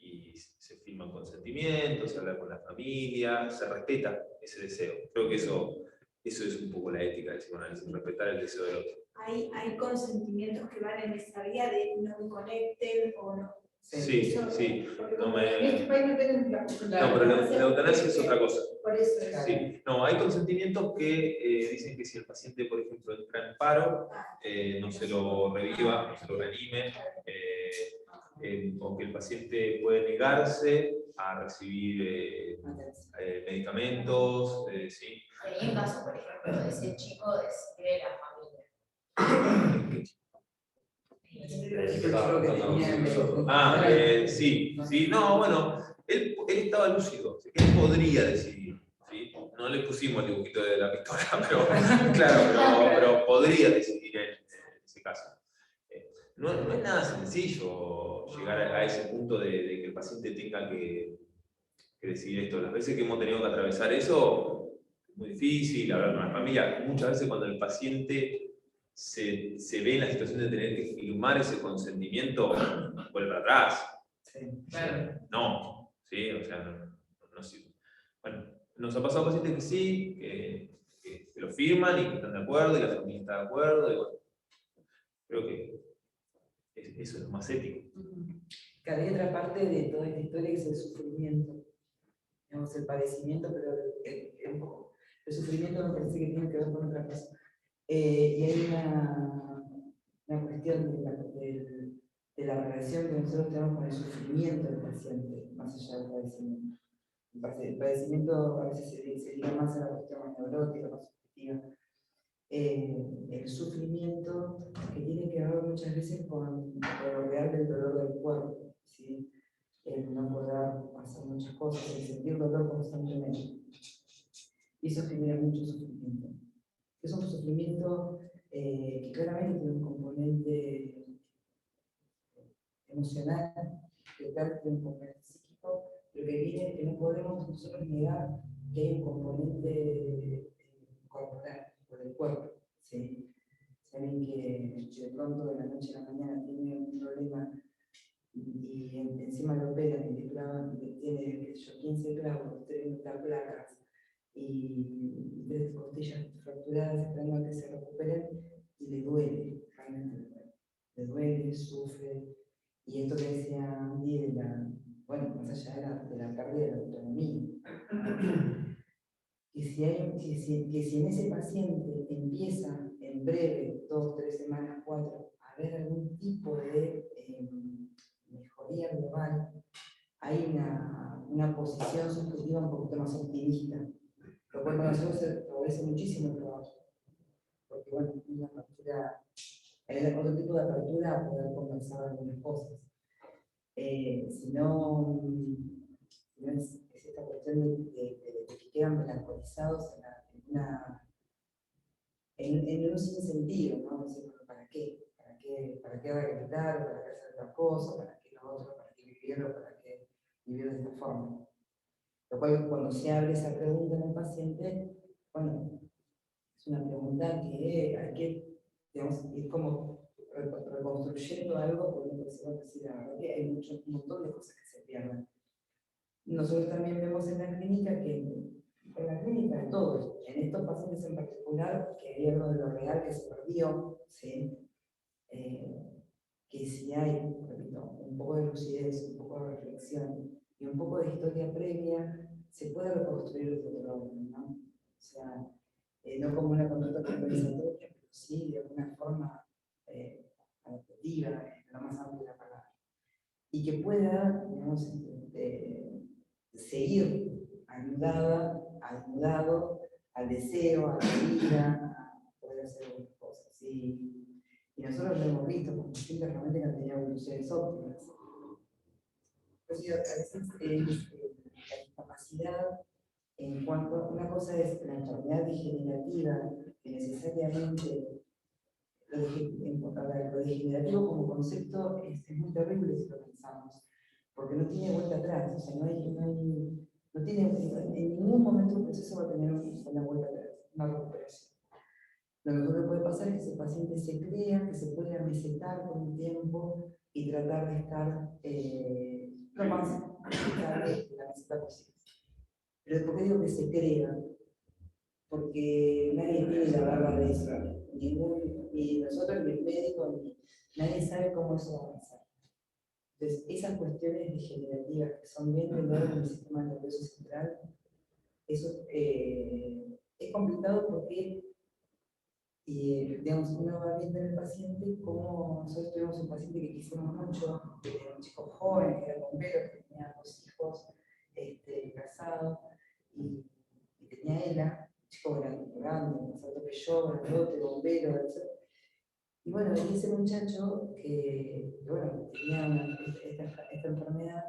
Y se firman consentimientos, se habla con la familia, se respeta ese deseo. Creo que eso es un poco la ética del psicoanálisis, respetar el deseo del otro. Hay consentimientos que van en esa vía de no me conecten o no. Sí. No en este país no tenemos la No, pero la eutanasia es otra cosa. Por eso es. Sí. No, hay consentimientos que dicen que si el paciente, por ejemplo, entra en paro, no se lo reviva, no se lo reanime, o que el paciente puede negarse a recibir medicamentos, ¿sí? Hay un caso, por ejemplo, de ese chico de la familia. Sí, no, bueno, él estaba lúcido, así que él podría decidir, ¿sí? No le pusimos el dibujito de la pistola, pero claro, pero podría decidir en ese caso. No es nada sencillo llegar a ese punto de que el paciente tenga que decidir esto. Las veces que hemos tenido que atravesar eso, es muy difícil hablar con la familia. Muchas veces cuando el paciente se ve en la situación de tener que firmar ese consentimiento, vuelve para atrás. Sí. No, ¿sí? O sea, no sirve. Bueno, nos ha pasado pacientes que sí, que lo firman y que están de acuerdo, y la familia está de acuerdo, y bueno, creo que eso es lo más ético. Cada otra parte de toda esta historia que es el sufrimiento. Digamos, el padecimiento, pero el sufrimiento me parece que tiene que ver con otra cosa. Y hay una cuestión de la relación que nosotros tenemos con el sufrimiento del paciente, más allá del padecimiento. El padecimiento a veces se liga más a la cuestión más neurótica, más subjetiva. El sufrimiento que tiene que ver muchas veces con lo real del dolor del cuerpo, ¿sí? El no poder hacer muchas cosas, el sentir dolor constantemente. Y eso genera mucho sufrimiento. Es un sufrimiento que claramente tiene un componente emocional, que tiene un componente psíquico, pero que viene que no podemos nosotros negar que hay un componente corporal, o del cuerpo. ¿Sí? Si alguien que de pronto de la noche a la mañana tiene un problema y encima lo operan y tiene, qué sé yo, 15 clavos, 30 placas y 3 costillas fracturadas esperando a que se recuperen, y le duele, realmente le duele, sufre. Y esto que decía Andy, bueno, más allá de la pérdida de la autonomía. Que si en ese paciente empieza en breve, 2, 3 semanas, 4, a haber algún tipo de mejoría global, hay una posición subjetiva un poquito más optimista, lo cual para nosotros favorece muchísimo el trabajo, porque bueno, hay otro tipo de apertura a poder conversar algunas cosas. Si no es esta cuestión de que quedan melancolizados en un sinsentido, ¿no? Decir, ¿para qué? ¿Para qué rehabilitar? ¿Para qué hacer otra cosa? ¿Para qué lo otro? ¿Para qué vivirlo? ¿Para qué vivir de esta forma? Lo cual, cuando se abre esa pregunta en el paciente, bueno, es una pregunta que hay que, digamos, ir como reconstruyendo algo, porque la verdad que hay un montón de cosas que se pierden. Nosotros también vemos en la clínica que, en la clínica de todos, en estos pacientes en particular, que hay algo de lo real que se perdió, ¿sí? Que si hay, repito, un poco de lucidez, un poco de reflexión y un poco de historia previa, se puede reconstruir el otro, ¿no? O sea, no como una conducta compensatoria, pero sí de alguna forma adaptativa, en lo más amplio de la palabra. Y que pueda, digamos, seguir ayudado al deseo, a la vida, a poder hacer otras cosas. Y nosotros lo hemos visto con pacientes realmente que han tenido evoluciones óptimas. Entonces, a veces la discapacidad, en cuanto una cosa es la enfermedad degenerativa, que necesariamente lo degenerativo como concepto es muy terrible si lo pensamos, porque no tiene vuelta atrás, o sea, no tiene, en ningún momento del proceso va a tener una vuelta atrás, una recuperación. Lo mejor que puede pasar es que ese paciente se crea, que se puede amesetar con el tiempo y tratar de estar lo más estable de la meseta posible. Pero ¿por qué digo que se crea? Porque nadie tiene la barra de eso, ni nosotros, ni el médico, nadie sabe cómo eso va a pasar. Entonces, esas cuestiones degenerativas que son bien dentro del sistema nervioso central, eso es complicado porque, digamos, uno va viendo en el paciente como nosotros tuvimos un paciente que quisimos mucho, que un chico joven, que era bombero, que tenía 2 hijos, casado, y tenía ELA, un chico grande, más atropelló, grandote, bombero, etc. Y bueno, y ese muchacho que bueno, tenía esta enfermedad,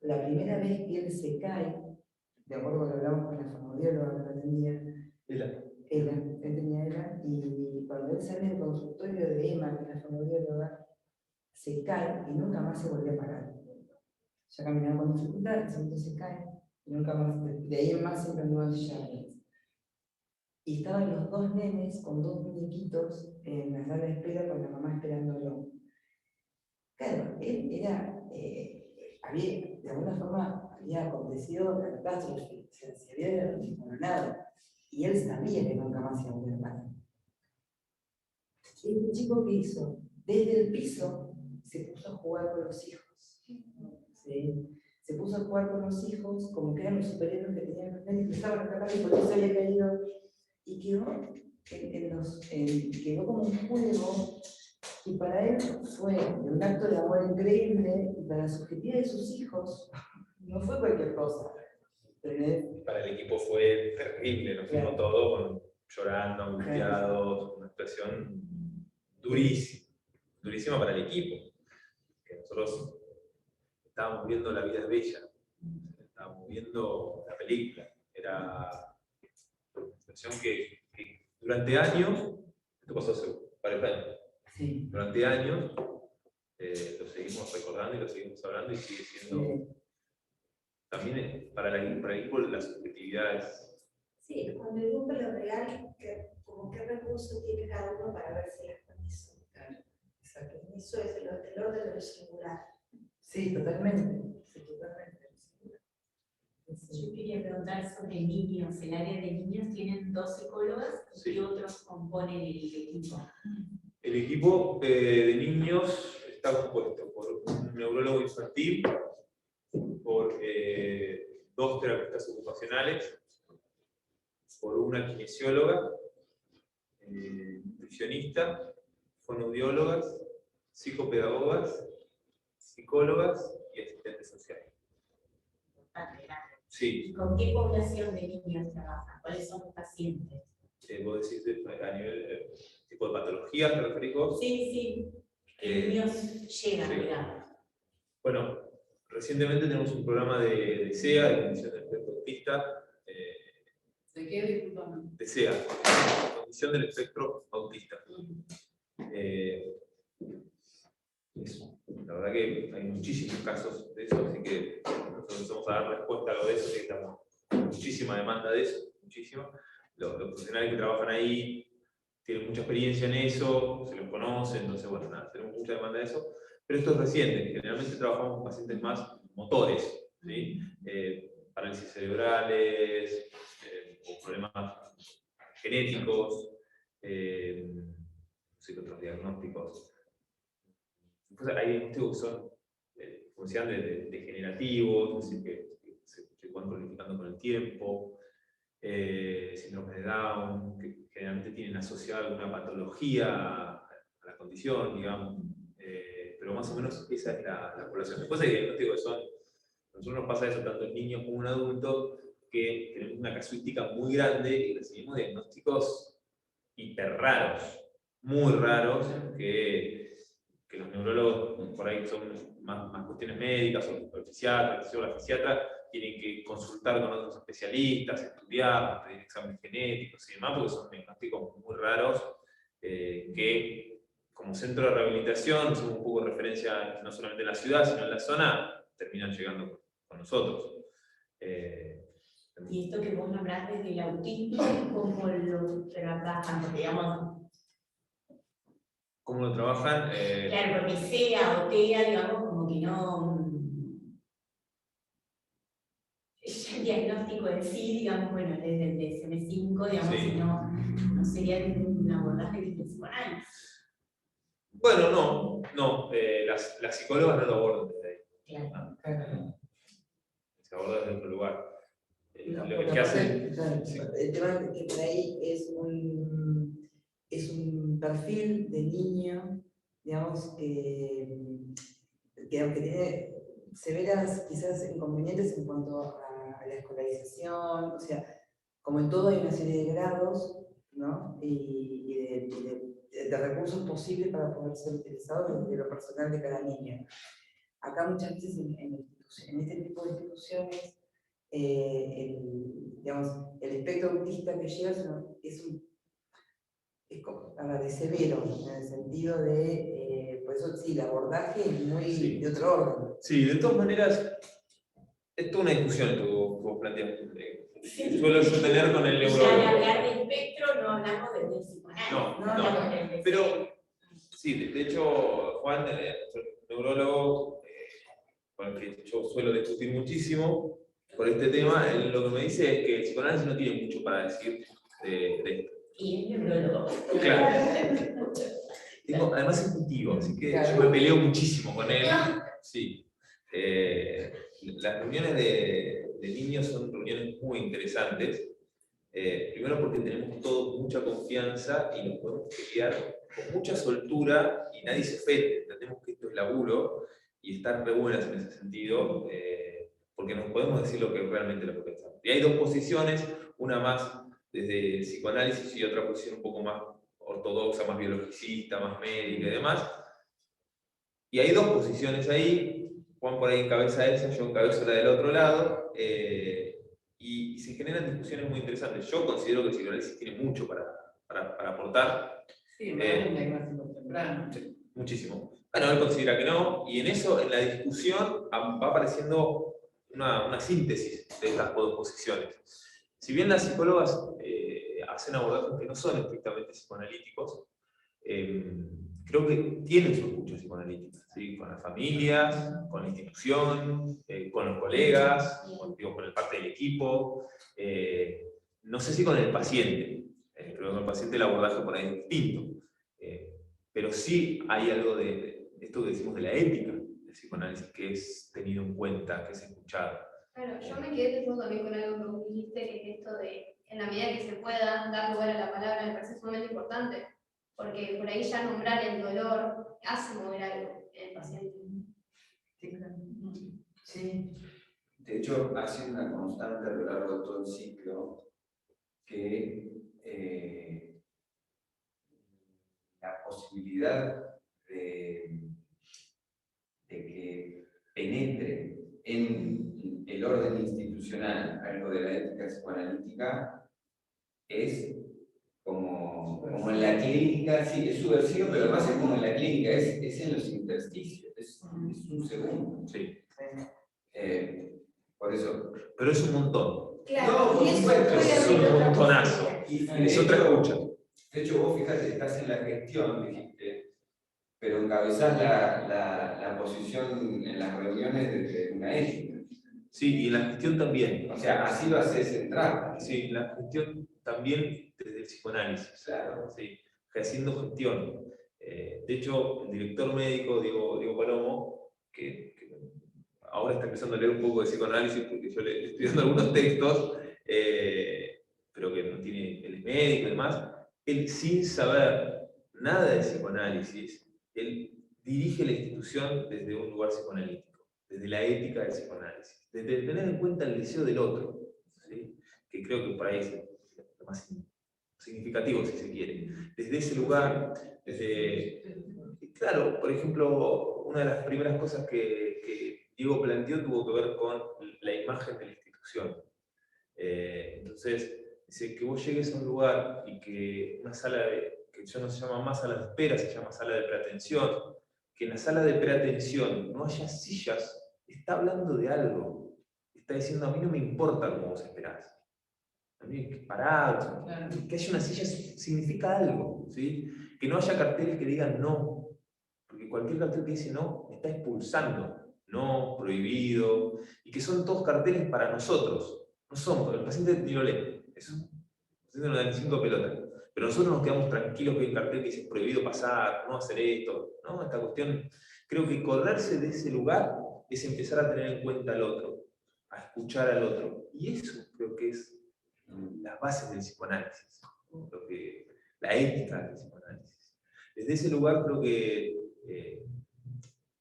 la primera vez que él se cae, de acuerdo a lo que hablamos con la fonoaudióloga que lo atendía, él tenía ELA, y cuando él sale del consultorio de Emma, que es la fonoaudióloga, se cae y nunca más se volvió a parar. Ya caminaba con dificultad, el segundo se cae, y nunca más, de ahí en más siempre anduvo en silla de ruedas. Y estaban los 2 nenes con 2 muñequitos en la sala de espera con la mamá esperándolo. Claro, él era, de alguna forma había acontecido la catástrofe, o sea, se había desmoronado, y él sabía que nunca más iba a volver a parar. Y este chico, ¿qué hizo? Desde el piso se puso a jugar con los hijos. ¿Sí? Se puso a jugar con los hijos como que eran los superhéroes que tenían los nenes, que estaban escapando y por eso había caído. Y quedó como un juego que para él fue un acto de amor increíble, y para la subjetividad de sus hijos no fue cualquier cosa. ¿Entendés? Para el equipo fue terrible, nos fuimos todos llorando, angustiados, una situación durísima para el equipo. Que nosotros estábamos viendo La vida es bella, estábamos viendo la película. Era una situación que durante años, esto pasó hace varios años, Sí. durante años lo seguimos recordando y lo seguimos hablando y sigue siendo también para el equipo la subjetividad es. Sí, cuando el hombre lo real, como qué recursos tiene cada uno para verse las condiciones. Claro, exacto. Eso es el orden de lo singular. Sí, totalmente. Sí, totalmente. Yo quería preguntar sobre niños. El área de niños tienen 2 psicólogas y Sí. otros componen el equipo. El equipo de niños está compuesto por un neurólogo infantil, por 2 terapeutas ocupacionales, por una kinesióloga, nutricionista, fonoaudiólogas, psicopedagogas, psicólogas y asistentes sociales. Bastante grande. Sí. ¿Con qué población de niños trabajan? ¿Cuáles son los pacientes? Vos decís a nivel tipo de patología, ¿te referís vos? Sí. ¿Qué niños llegan, sí. digamos? Bueno, recientemente tenemos un programa de SEA, de condición del espectro autista. ¿De qué? Disculpame. De SEA, condición del espectro autista. La verdad que hay muchísimos casos de eso, así que nosotros vamos a dar respuesta a lo de eso, que estamos con muchísima demanda de eso, muchísima. Los profesionales que trabajan ahí tienen mucha experiencia en eso, se los conocen, entonces bueno, nada, tenemos mucha demanda de eso. Pero esto es reciente, generalmente trabajamos con pacientes más motores, ¿sí? Parálisis cerebrales, o problemas genéticos, no sé qué otros diagnósticos. Después hay diagnósticos que son, como decían, degenerativos, es decir, que se van cronificando con el tiempo, síndrome de Down, que generalmente tienen asociada alguna patología a la condición, digamos. Pero más o menos esa es la población. Después hay diagnósticos que son, a nosotros nos pasa eso tanto en niños como en adultos, que tenemos una casuística muy grande y recibimos diagnósticos hiper raros, muy raros, que los neurólogos por ahí son más cuestiones médicas, o el fisiatra, la fisiatra, tienen que consultar con otros especialistas, estudiar, pedir exámenes genéticos y demás, porque son diagnósticos muy raros que como centro de rehabilitación, somos un poco de referencia no solamente en la ciudad, sino en la zona, terminan llegando con nosotros. Y esto que vos nombraste del autismo, ¿cómo lo trabajan? Porque digamos, ¿cómo lo trabajan? claro, porque SEA o TEA, digamos, como que no. El diagnóstico en sí, digamos, bueno, desde el DSM-5, digamos, Sí. si no sería un abordaje de psicoanálisis. Bueno, no, las psicólogas no lo abordan desde ahí. Claro. Se aborda desde otro lugar. No, Lo porque que hace. aparte, claro, Sí. el tema es que por ahí es un perfil de niño, digamos, que aunque tiene severas quizás inconvenientes en cuanto a la escolarización, o sea, como en todo hay una serie de grados, ¿no? Y de recursos posibles para poder ser utilizados desde lo personal de cada niño. Acá muchas veces en este tipo de instituciones, digamos, el espectro autista que llega es como, a ver, es severo, en el sentido de, por eso sí, el abordaje es muy Sí. de otro orden. Sí, de todas maneras, es toda una discusión que vos planteas. Suelo yo tener con el Y ya al neurólogo. hablar de espectro no hablamos del psicoanálisis. No, hablamos del pero sí, de hecho, Juan, neurólogo, con el que yo suelo discutir muchísimo por este tema, él lo que me dice es que el psicoanálisis no tiene mucho para decir de esto. Y es neurólogo. Claro. Además es contigo, así que Claro. yo me peleo muchísimo con él. Sí. Las reuniones de niños son reuniones muy interesantes. Primero porque tenemos todos mucha confianza y nos podemos pelear con mucha soltura y nadie se ofende. Entendemos que esto es laburo y están re buenas en ese sentido, porque nos podemos decir lo que realmente lo que pensamos. Y hay dos posiciones, una más desde el psicoanálisis y otra posición un poco más ortodoxa, más biologicista, más médica y demás. Y hay dos posiciones ahí, Juan por ahí encabeza esa, yo encabezo la del otro lado, y se generan discusiones muy interesantes. Yo considero que el psicoanálisis tiene mucho para aportar. Sí, más en diagnóstico temprano. Muchísimo. Bueno, él considera que no, y en eso, en la discusión, va apareciendo una síntesis de estas dos posiciones. Si bien las psicólogas hacen abordajes que no son estrictamente psicoanalíticos, creo que tienen su escucha psicoanalítica, ¿sí? Con las familias, con la institución, con los colegas, con el parte del equipo, no sé si con el paciente, creo que con el paciente el abordaje por ahí es distinto, pero sí hay algo de esto que decimos de la ética del psicoanálisis que es tenido en cuenta, que es escuchado. Claro, yo me quedé pensando también con algo que vos dijiste, que es esto de, en la medida que se pueda, dar lugar a la palabra, me parece sumamente importante, porque por ahí ya nombrar el dolor hace mover algo en el paciente. Sí. De hecho, ha sido una constante a lo largo de todo el ciclo que la posibilidad de que penetre en el orden institucional algo de la ética psicoanalítica es como en la clínica, sí, es subversivo, pero además es como en la clínica, es en los intersticios, es un segundo. Sí. Por eso. Pero es un montón. Claro, No, por y eso supuesto, puede es abrir un otra montonazo. posibilidad. Es otra escucha. De hecho, vos fíjate, estás en la gestión, dijiste, pero encabezás la posición en las reuniones de una ética. Sí, y en la gestión también. O sea, así lo haces entrar. Sí, la gestión también desde el psicoanálisis. Claro. Sí, haciendo gestión. De hecho, el director médico, Diego Palomo, que ahora está empezando a leer un poco de psicoanálisis porque yo le estoy dando algunos textos, pero que no tiene, él es médico y demás, él sin saber nada de psicoanálisis, él dirige la institución desde un lugar psicoanalítico, desde la ética del psicoanálisis, desde tener en cuenta el deseo del otro, ¿sí? Que creo que por ahí es lo más significativo, si se quiere. Desde ese lugar, claro, por ejemplo, una de las primeras cosas que Diego planteó tuvo que ver con la imagen de la institución. Entonces, dice que vos llegues a un lugar y que una sala que ya no se llama más sala de espera, se llama sala de preatención, que en la sala de preatención no haya sillas, está hablando de algo. Está diciendo, a mí no me importa cómo vos esperás. A mí que parado, que haya una silla significa algo, ¿sí? Que no haya carteles que digan no, porque cualquier cartel que dice no está expulsando, no, prohibido, y que son todos carteles para nosotros, no somos, el paciente ni lo lee, eso, el paciente no da ni 5 pelotas, pero nosotros nos quedamos tranquilos que hay un cartel que dice prohibido pasar, no hacer esto, ¿no? Esta cuestión, creo que correrse de ese lugar es empezar a tener en cuenta al otro, a escuchar al otro, y eso creo que es las bases del psicoanálisis, la ética del psicoanálisis. Desde ese lugar creo que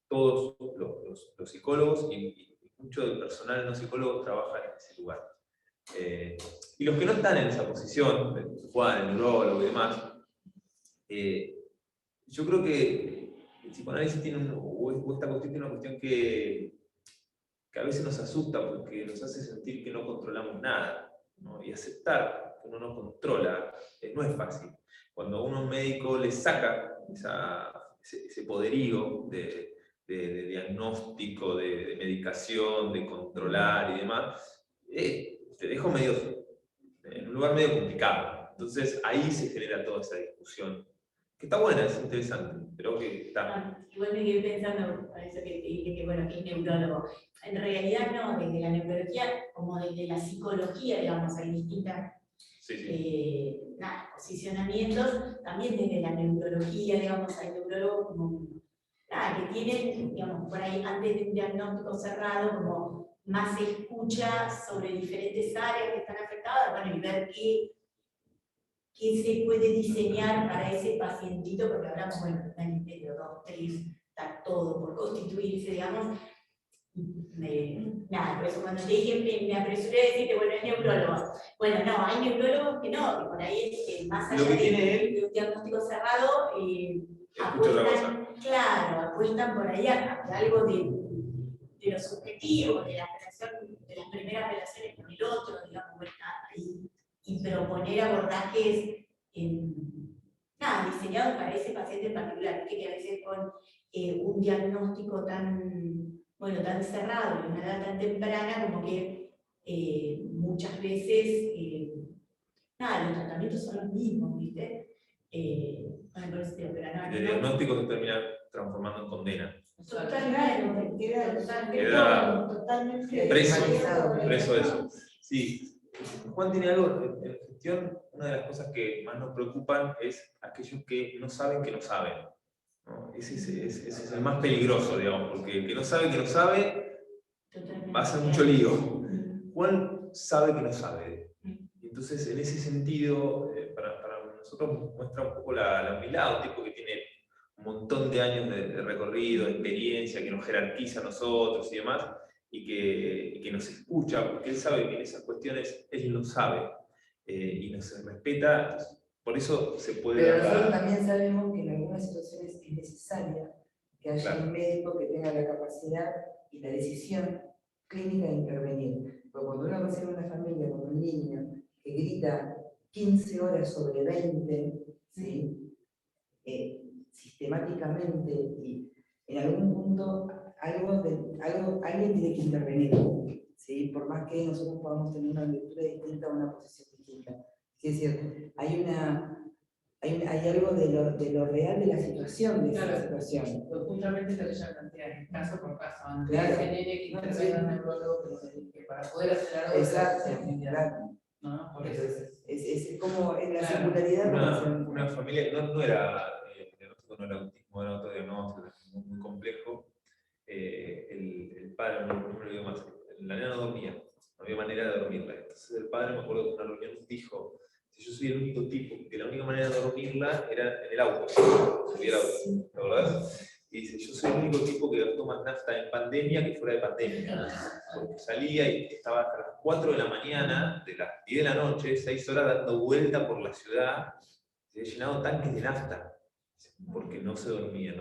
todos los psicólogos y mucho del personal no psicólogo trabaja en ese lugar. Y los que no están en esa posición, Juan, el neurólogo y demás, yo creo que el psicoanálisis tiene o esta cuestión tiene una cuestión que a veces nos asusta porque nos hace sentir que no controlamos nada, ¿no? Y aceptar que uno no controla no es fácil. Cuando a un médico le saca ese poderío de diagnóstico, de medicación, de controlar y demás, te dejo en un lugar medio complicado. Entonces ahí se genera toda esa discusión, que está buena, es interesante, pero que está... Igual me quedé pensando, por eso que te dije que, bueno, que es neurólogo. En realidad no, desde la neurología, como desde la psicología, digamos, hay distintas posicionamientos, también desde la neurología, digamos, hay neurólogos como, que tienen, digamos, por ahí antes de un diagnóstico cerrado, como más escucha sobre diferentes áreas que están afectadas, bueno, y ver qué se puede diseñar para ese pacientito, porque hablamos, bueno, está en el medio 2, 3, está todo por constituirse, digamos. Por eso cuando te dije, me apresuré a decirte, bueno, es neurólogo. Bueno, no, hay neurólogos que no, que por ahí es más allá de un diagnóstico cerrado, apuestan por ahí a algo de lo subjetivo, de la relación, de las primeras relaciones con el otro, digamos, y proponer abordajes diseñados para ese paciente en particular, que a veces con un diagnóstico tan cerrado y una edad tan temprana, como que muchas veces los tratamientos son los mismos, ¿viste? El diagnóstico se termina transformando en condena. Totalmente. Preso eso. Sí, Juan tiene algo en gestión. Una de las cosas que más nos preocupan es aquellos que no saben que no saben, ¿no? Ese es el más peligroso, digamos, porque el que no sabe va a hacer mucho lío. Juan sabe que no sabe. Entonces, en ese sentido, para nosotros muestra un poco la humildad, un tipo que tiene un montón de años de recorrido, de experiencia, que nos jerarquiza a nosotros y demás, y que nos escucha, porque él sabe que en esas cuestiones él lo sabe, y nos respeta, por eso se puede... Pero nosotros también sabemos que en algunas situaciones es necesaria que haya Claro. un médico que tenga la capacidad y la decisión clínica de intervenir. Porque cuando uno observa una familia con un niño que grita 15 horas sobre 20, ¿sí? Sistemáticamente, y en algún punto alguien tiene que intervenir, ¿sí? Por más que nosotros podamos tener una lectura distinta o una posición distinta. Es decir, hay algo de lo real de la situación, de esa situación. Pues justamente lo que ella plantea, caso por caso, antes Claro. de que intervenga un neurólogo, que para poder hacer algo... Exacto, claro. ¿No? Por eso Es como en la Claro. singularidad. Una familia, no era diagnóstico, no era autismo, era otro diagnóstico, era muy complejo. El padre, no me lo digo más, la nena no dormía, no había manera de dormirla. Entonces el padre, me acuerdo que en una reunión dijo: si yo soy el único tipo que la única manera de dormirla era en el auto, subir al auto, ¿te acordás? Y dice: yo soy el único tipo que gastó más nafta en pandemia que fuera de pandemia. Porque salía y estaba hasta las 4 de la mañana, de las 10 de la noche, 6 horas dando vuelta por la ciudad, se había llenado tanques de nafta, porque no se dormía.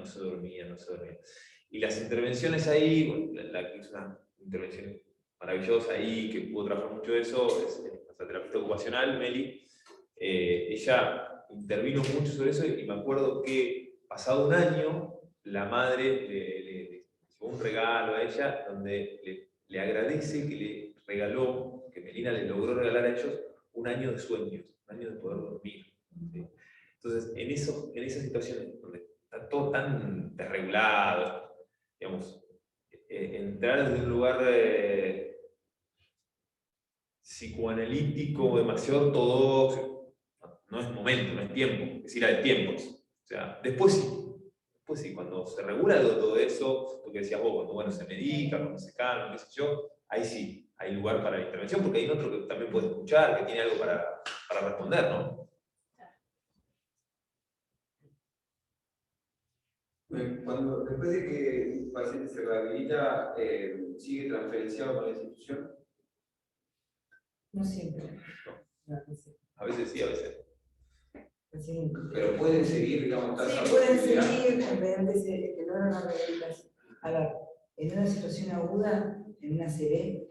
Y las intervenciones ahí, bueno, la que hizo una intervención maravillosa ahí, que pudo trabajar mucho eso, es nuestra terapeuta ocupacional, Meli. Ella intervino mucho sobre eso y me acuerdo que pasado un año, la madre le llevó un regalo a ella donde le agradece que le regaló, que Melina le logró regalar a ellos un año de sueños, un año de poder dormir, ¿sí? Entonces, en esas situaciones donde está todo tan desregulado, digamos, entrar desde un lugar psicoanalítico demasiado ortodoxo, no es momento, no es tiempo, es ir de tiempos. O sea, después sí, cuando se regula todo eso, lo que decías vos, cuando bueno, se medica, cuando se calma, qué sé yo, ahí sí, hay lugar para la intervención, porque hay otro que también puede escuchar, que tiene algo para responder, ¿no? Cuando, después de que un paciente se rehabilita, ¿sigue transferenciado con la institución? No siempre. No, no siempre. A veces sí, a veces. Sí, Pero pueden seguir, digamos, sí, tasa pueden posibilidad. seguir antes de que logran una rehabilitación. A ver, en una situación aguda, en una CB,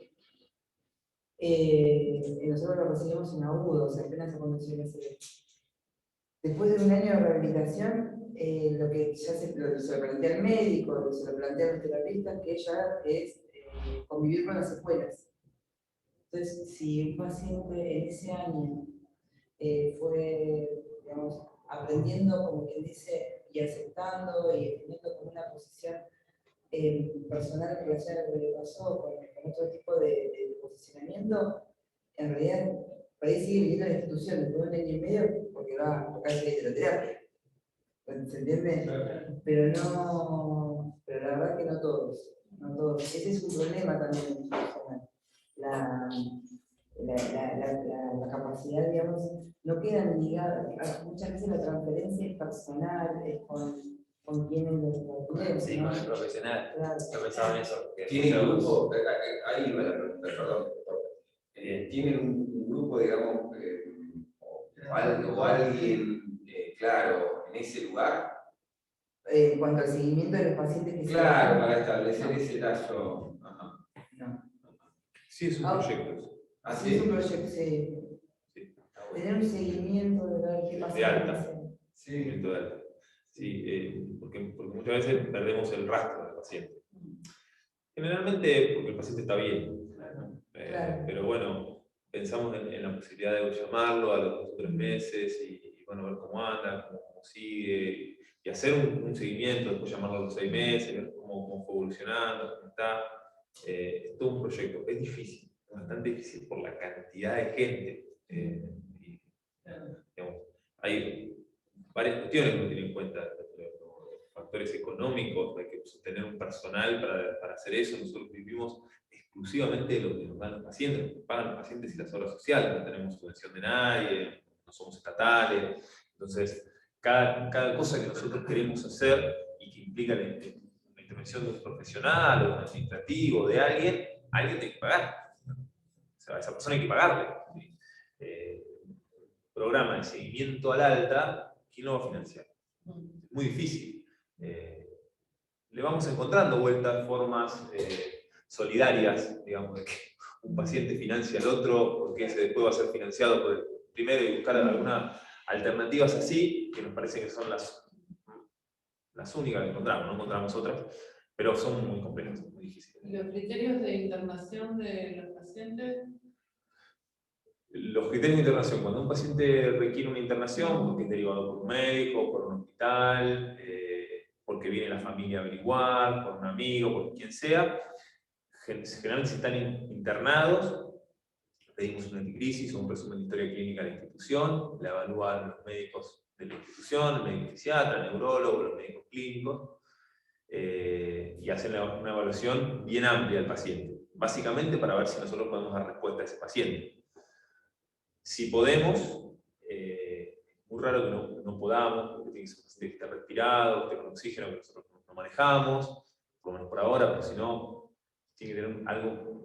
nosotros lo recibimos en agudo, o sea, apenas se conoció la CB. Después de un año de rehabilitación, lo que ya se lo plantea el médico, se lo plantea el terapeuta, que ya es convivir con las secuelas. Entonces, si un paciente en ese año fue, digamos, aprendiendo, como quien dice, y aceptando y definiendo como una posición personal en relación a lo que le pasó con otro tipo de posicionamiento, en realidad, por ahí sigue viniendo a la institución después de un año y medio porque va a tocar la hidroterapia. ¿Se entiende? Pero no, pero la verdad que no todos. No todos. Ese es un problema también institucional. La capacidad, digamos, no quedan ligadas. Muchas veces la transferencia es personal, es con quienes lo tenemos. Sí, con el profesional. Claro. Yo pensaba en eso. ¿Tienen un grupo? Ahí va la pregunta, perdón. ¿Tienen un grupo, digamos, o alguien, claro, en ese lugar? En cuanto al seguimiento de los pacientes que Claro, para establecer ese lazo. Ajá. No. Sí, es un proyecto. Así es un proyecto, sí. Sí, Tener un seguimiento de ver qué pasa. De alta. Sí. Seguimiento de alta. Sí, porque muchas veces perdemos el rastro del paciente. Generalmente porque el paciente está bien. Claro. Pero bueno, pensamos en la posibilidad de llamarlo a los 2 o 3 meses y bueno, ver cómo anda, cómo sigue, y hacer un seguimiento, después llamarlo a los 6 meses, ver cómo fue evolucionando, cómo está. Es todo un proyecto. Es difícil, es bastante difícil por la cantidad de gente. Digamos, hay varias cuestiones que uno tiene en cuenta, los factores económicos, hay que sostener un personal para hacer eso. Nosotros vivimos exclusivamente de lo que nos dan los pacientes, lo que pagan los pacientes y las obras sociales, no tenemos subvención de nadie, no somos estatales. Entonces, cada cosa que nosotros queremos hacer y que implica la intervención de un profesional o de un administrativo, de alguien tiene que pagar. O sea, a esa persona hay que pagarle. ¿Sí? Programa de seguimiento al alta, ¿quién lo va a financiar? Es muy difícil. Le vamos encontrando vueltas, formas solidarias, digamos, de que un paciente financia al otro porque ese después va a ser financiado por el primero y buscar algunas alternativas así, que nos parece que son las únicas que encontramos, no encontramos otras, pero son muy complejas, muy difíciles. ¿Y los criterios de internación de los pacientes? Los criterios de internación, cuando un paciente requiere una internación, porque es derivado por un médico, por un hospital, porque viene la familia a averiguar, por un amigo, por quien sea, generalmente si están internados, pedimos una anticrisis o un resumen de historia clínica de la institución, la evalúan los médicos de la institución, el médico fisiatra, el neurólogo, los médicos clínicos, y hacen una evaluación bien amplia del paciente, básicamente para ver si nosotros podemos dar respuesta a ese paciente. Si podemos, muy raro que no podamos, porque tiene que ser un paciente que esté respirado, que esté con oxígeno, que nosotros no manejamos, por lo menos por ahora, pero si no, tiene que tener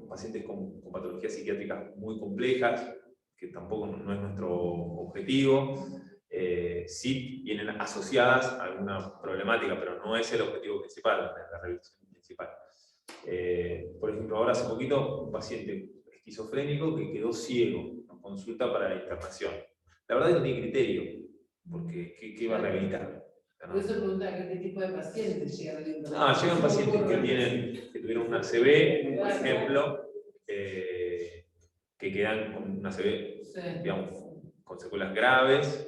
pacientes con patologías psiquiátricas muy complejas, que tampoco no es nuestro objetivo. Sí vienen asociadas a alguna problemática, pero no es el objetivo principal, la rehabilitación principal. Por ejemplo, ahora hace poquito, un paciente esquizofrénico que quedó ciego, nos consulta para la internación. La verdad es que no tiene criterio, porque ¿qué va a rehabilitar? Por eso preguntaba qué tipo de pacientes llegan. Llegan pacientes que tuvieron una ACV, por ejemplo, que quedan con una ACV, digamos, con secuelas graves,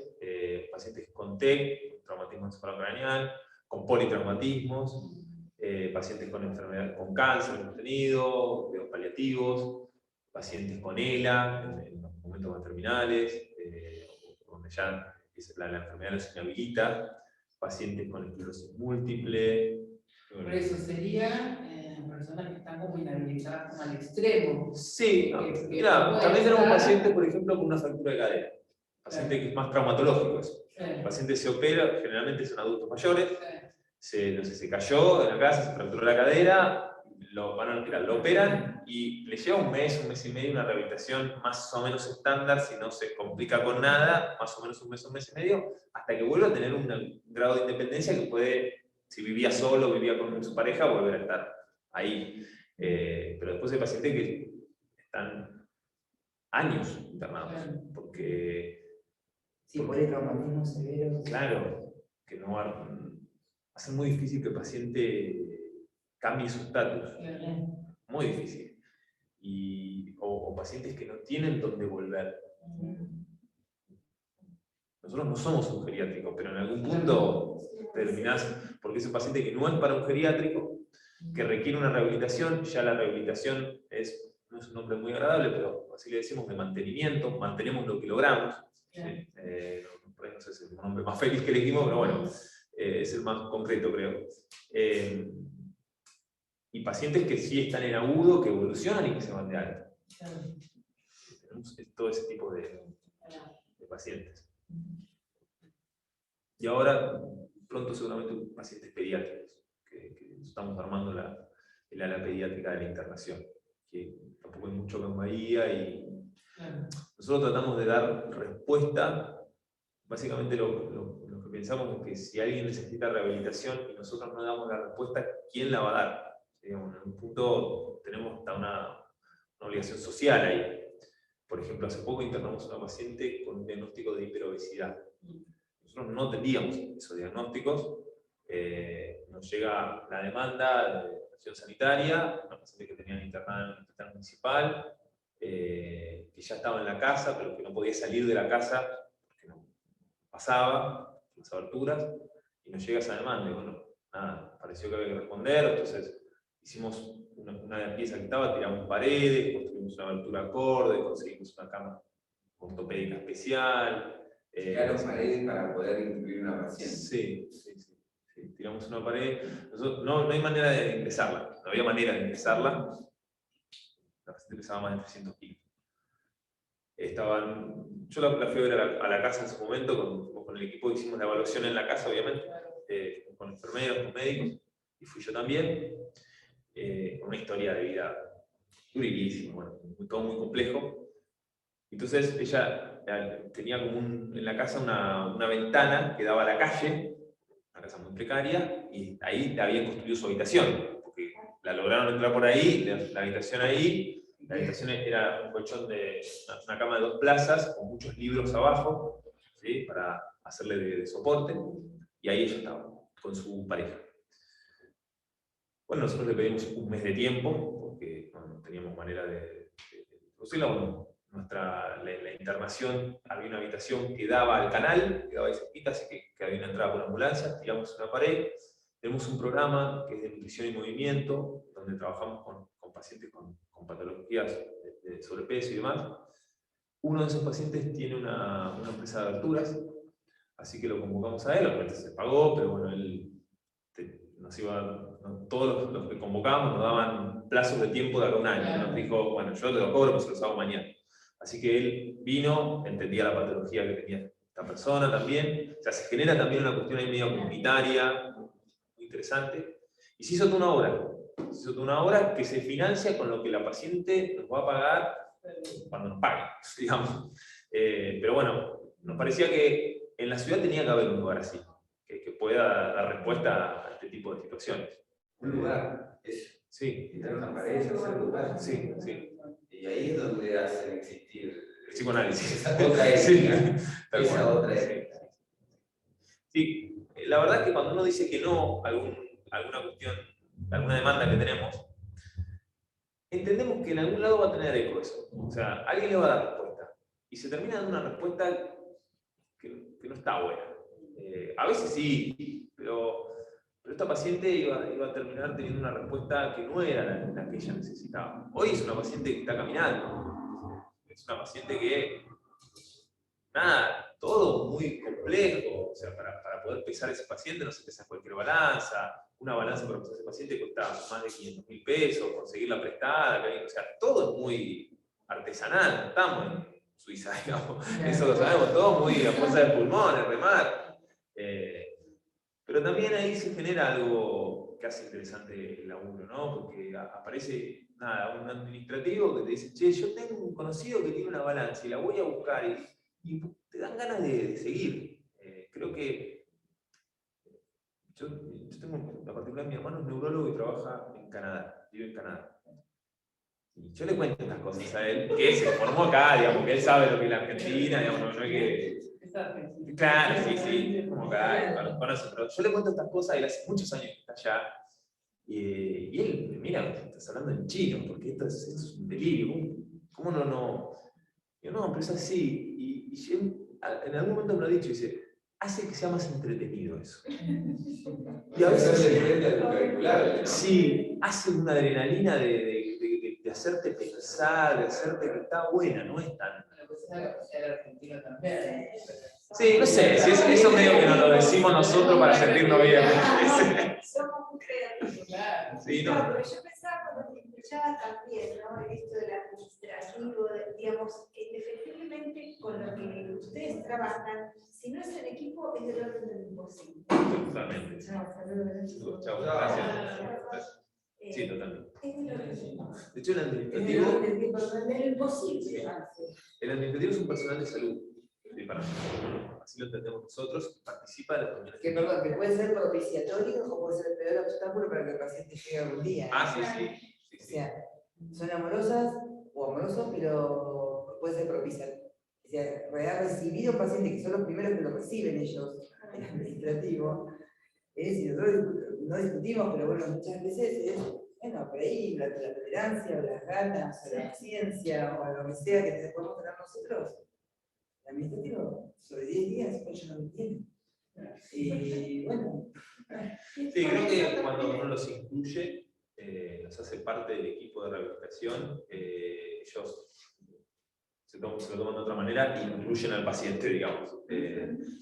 pacientes con TEC, traumatismo encefalocraneal, con politraumatismos, pacientes con enfermedad, con cáncer hemos tenido, cuidados paliativos, pacientes con ELA en los momentos más terminales, donde ya la enfermedad los inhabilita, pacientes con esclerosis múltiple. Por eso sería personas que están como inhabilitadas como al extremo. Sí, mira, también tenemos pacientes, por ejemplo, con una fractura de cadera. Paciente que es más traumatológico eso. El paciente se opera, generalmente son adultos mayores, se cayó en la casa, se fracturó la cadera, lo operan y le lleva un mes y medio, una rehabilitación más o menos estándar, si no se complica con nada, más o menos un mes y medio, hasta que vuelve a tener un grado de independencia que puede, si vivía solo, vivía con su pareja, volver a estar ahí. Pero después hay pacientes que están años internados, porque... Sí, por el traumatismo severo. Claro, que no va a ser muy difícil que el paciente cambie su estatus. Muy difícil. O pacientes que no tienen dónde volver. Nosotros no somos un geriátrico, pero en algún punto terminás, porque es un paciente que no es para un geriátrico, que requiere una rehabilitación, ya la rehabilitación no es un nombre muy agradable, pero así le decimos de mantenimiento, mantenemos lo que logramos. ¿Sí? Por ahí no sé si es el nombre más feliz que elegimos, pero bueno, es el más concreto, creo. Y pacientes que sí están en agudo, que evolucionan y que se van de alta. Tenemos todo ese tipo de pacientes. Y ahora, pronto seguramente pacientes pediátricos, que estamos armando el ala pediátrica de la internación, que tampoco hay mucho en Bahía, y nosotros tratamos de dar respuesta. Básicamente lo que pensamos es que si alguien necesita rehabilitación y nosotros no damos la respuesta, ¿quién la va a dar? Digamos, en un punto tenemos hasta una obligación social ahí. Por ejemplo, hace poco internamos a una paciente con un diagnóstico de hiperobesidad. Nosotros no teníamos esos diagnósticos. Nos llega la demanda de atención sanitaria, una paciente que tenían internada en el hospital municipal, que ya estaba en la casa, pero que no podía salir de la casa porque no pasaba las aberturas, y nos llega esa demanda. Y bueno, nada, pareció que había que responder, entonces hicimos una pieza que estaba, tiramos paredes, construimos una abertura acorde, conseguimos una cama ortopédica especial. Tiraron paredes para poder incluir una paciente. Sí, tiramos una pared. No hay manera de ingresarla, no había manera de ingresarla. La paciente pesaba más de 300 kilos. Yo la fui a ver a la casa en su momento, con el equipo hicimos la evaluación en la casa, obviamente, con enfermeros, con médicos, y fui yo también. Una historia de vida durísima, bueno, todo muy complejo. Entonces ella tenía como en la casa una ventana que daba a la calle, una casa muy precaria, y ahí habían construido su habitación, porque la lograron entrar por ahí, la habitación ahí. La habitación era un colchón una cama de 2 plazas, con muchos libros abajo, ¿sí? Para hacerle de soporte, y ahí ella estaba, con su pareja. Bueno, nosotros le pedimos un mes de tiempo, porque no teníamos manera de producirla. Bueno, la internación, había una habitación que daba al canal, que daba ahí cerquita, así que había una entrada por ambulancia, tiramos una pared. Tenemos un programa que es de nutrición y movimiento, donde trabajamos con pacientes con patologías de sobrepeso y demás. Uno de esos pacientes tiene una empresa de aberturas, así que lo convocamos a él, obviamente se pagó, pero bueno, él todos los que convocábamos nos daban plazos de tiempo de acá a un año. Nos dijo, bueno, yo te lo cobro, pues se los hago mañana. Así que él vino, entendía la patología que tenía esta persona también. O sea, se genera también una cuestión ahí medio comunitaria, muy interesante. Y se hizo toda una obra. Se hizo toda una obra que se financia con lo que la paciente nos va a pagar cuando nos pague, digamos. Pero bueno, nos parecía que en la ciudad tenía que haber un lugar así, que pueda dar respuesta a este tipo de situaciones. Un lugar, eso. Sí. Quitar una pared, hacer un lugar. Sí. Y ahí es donde hacen existir el psicoanálisis. Esa otra esa otra Sí, la verdad es que cuando uno dice que no a alguna cuestión, alguna demanda que tenemos, entendemos que en algún lado va a tener eco eso. O sea, alguien le va a dar respuesta. Y se termina dando una respuesta que no está buena. A veces sí, pero esta paciente iba a terminar teniendo una respuesta que no era la que ella necesitaba. Hoy es una paciente que está caminando. Es una paciente que, nada, todo muy complejo. O sea, para poder pesar a ese paciente no se pesa cualquier balanza. Una balanza para pesar a ese paciente cuesta más de 500.000 pesos, conseguirla prestada. O sea, todo es muy artesanal. No estamos en Suiza, digamos. Eso lo sabemos todos, muy a fuerza de pulmones, remar. Pero también ahí se genera algo que hace interesante el laburo, ¿no? Porque aparece, nada, un administrativo que te dice, che, yo tengo un conocido que tiene una balanza y la voy a buscar y te dan ganas de seguir. Creo que yo tengo la particularidad, mi hermano es neurólogo y trabaja en Canadá, vive en Canadá. Y yo le cuento estas cosas a él, que se formó acá, digamos, que él sabe lo que es la Argentina, digamos, no es que... Claro, sí, como acá, conoce, pero yo le cuento estas cosas, él hace muchos años que está allá, y él me mira, estás hablando en chino, porque esto es un delirio, ¿cómo no? Yo no, pero es así, y él en algún momento me lo ha dicho, dice, hace que sea más entretenido eso. Y a veces sí, hace una adrenalina de hacerte pensar, de hacerte que está buena, no es tan... El argentino también. Sí, no sé, si eso medio que nos lo decimos nosotros para sentirnos bien. Somos muy creativos. Claro. Sí, No, no. pero yo pensaba cuando te escuchaba también, ¿no? Esto del administrativo, digamos, indefectiblemente con lo que ustedes trabajan, si no es el equipo, es del orden del imposible. Totalmente. Chao, saludos. Chao, gracias. Sí, totalmente. Es del orden del imposible. De hecho, el Imposible. administrativo es un personal de salud. Para nosotros, así lo entendemos nosotros, participa de la comunidad. Que perdón, que puede ser propiciatorio o puede ser el peor obstáculo para que el paciente llegue algún día. Sí. O sea, son amorosas o amorosos, pero puede ser propiciatorio. O sea, recibir a un paciente, que son los primeros que lo reciben ellos, el administrativo, y nosotros no discutimos, pero bueno, muchas veces es, bueno, por ahí la tolerancia, o las ganas, o la paciencia, o lo que sea que podemos tener nosotros. El administrativo, sobre 10 días, ellos no lo tienen. Y bueno. Sí, creo que cuando uno los incluye, los hace parte del equipo de rehabilitación, ellos se lo toman de otra manera e incluyen al paciente, digamos.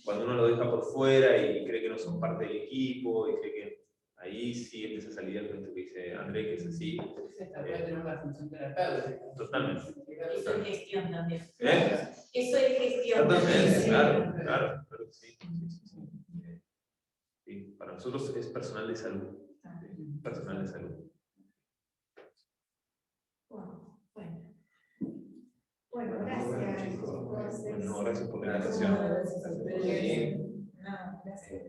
Cuando uno lo deja por fuera y cree que no son parte del equipo, y cree que ahí sí empieza a salir con esto que dice André, que es así. Puede tener una función terapéutica. Totalmente. Eso es gestión también. ¿Eh? Eso es gestión. Totalmente, Sí. claro que sí. Sí, para nosotros es personal de salud. Personal de salud. Bueno, gracias, chicos. No, gracias por la invitación. No, gracias.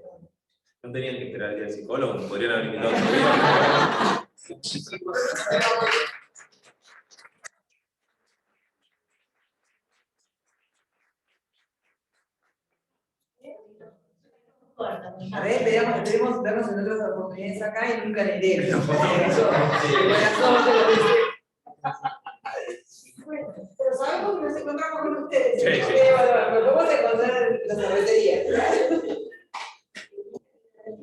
No tenían que esperar el día del psicólogo, nos podrían haber invitado otro día. A ver, esperemos vernos en otras oportunidades acá y nunca en enero. Pero sabemos que nos encontramos con ustedes. Sí. Bueno, nos vamos a encontrar en la cervecería.